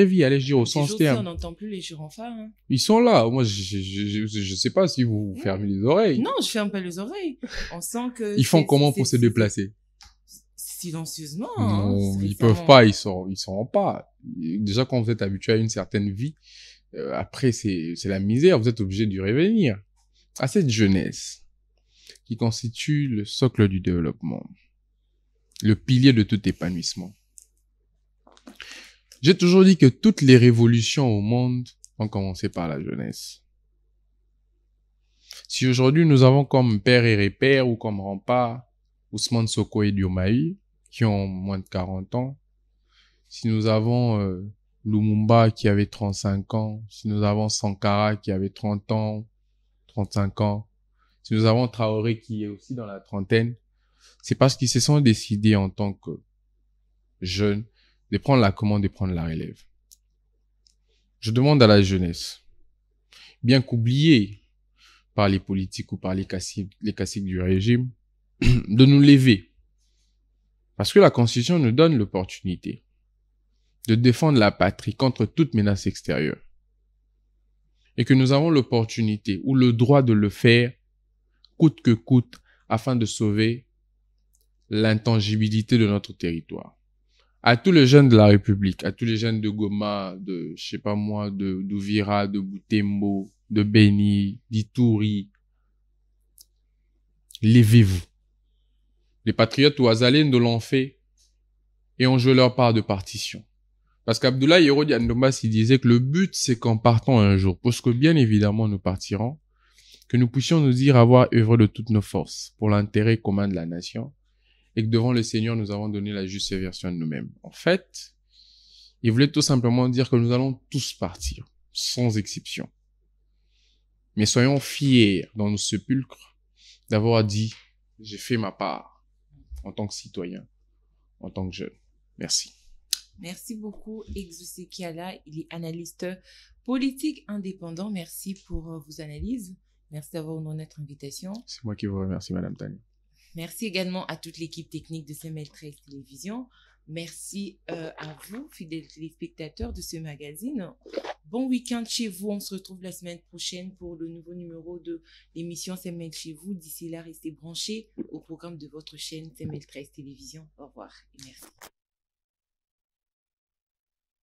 vie, allez dire au sens terme. On n'entend plus les gyrophares. Hein. Ils sont là. Moi, je sais pas si vous fermez les oreilles. Non, je ferme pas les oreilles. On sent que. Ils font comment pour se déplacer? Silencieusement. Non, ils peuvent pas, ils sont pas. Déjà, quand vous êtes habitué à une certaine vie, après, c'est la misère, vous êtes obligé d'y revenir. À cette jeunesse, qui constitue le socle du développement, le pilier de tout épanouissement. J'ai toujours dit que toutes les révolutions au monde ont commencé par la jeunesse. Si aujourd'hui nous avons comme père et repère ou comme rempart Ousmane Sonko et Diomaye, qui ont moins de 40 ans, si nous avons Lumumba qui avait 35 ans, si nous avons Sankara qui avait 30 ans, 35 ans, si nous avons Traoré qui est aussi dans la trentaine, c'est parce qu'ils se sont décidés en tant que jeunes de prendre la commande, de prendre la relève. Je demande à la jeunesse, bien qu'oubliée par les politiques ou par les caciques du régime, de nous lever. Parce que la Constitution nous donne l'opportunité de défendre la patrie contre toute menace extérieure. Et que nous avons l'opportunité ou le droit de le faire coûte que coûte afin de sauver l'intangibilité de notre territoire. À tous les jeunes de la République, à tous les jeunes de Goma, de, je sais pas moi, d'Ouvira, de Butembo, de Beni, d'Ituri, levez-vous. Les patriotes ouazalines nous l'ont fait et ont joué leur part de partition. Parce qu'Abdoulaye Hérodi Andombas, il disait que le but, c'est qu'en partant un jour, parce que bien évidemment nous partirons, que nous puissions nous dire avoir œuvré de toutes nos forces pour l'intérêt commun de la nation et que devant le Seigneur, nous avons donné la juste version de nous-mêmes. En fait, Il voulait tout simplement dire que nous allons tous partir, sans exception. Mais soyons fiers dans nos sépulcres d'avoir dit « j'ai fait ma part » en tant que citoyen, en tant que jeune. Merci. Merci beaucoup, Exaucé Kiala. Il est analyste politique indépendant. Merci pour vos analyses. Merci d'avoir honoré notre invitation. C'est moi qui vous remercie, Madame Tania. Merci également à toute l'équipe technique de CML13 Télévision. Merci à vous, fidèles téléspectateurs de ce magazine. Bon week-end chez vous. On se retrouve la semaine prochaine pour le nouveau numéro de l'émission CML chez vous. D'ici là, restez branchés au programme de votre chaîne CML13 Télévision. Au revoir et merci.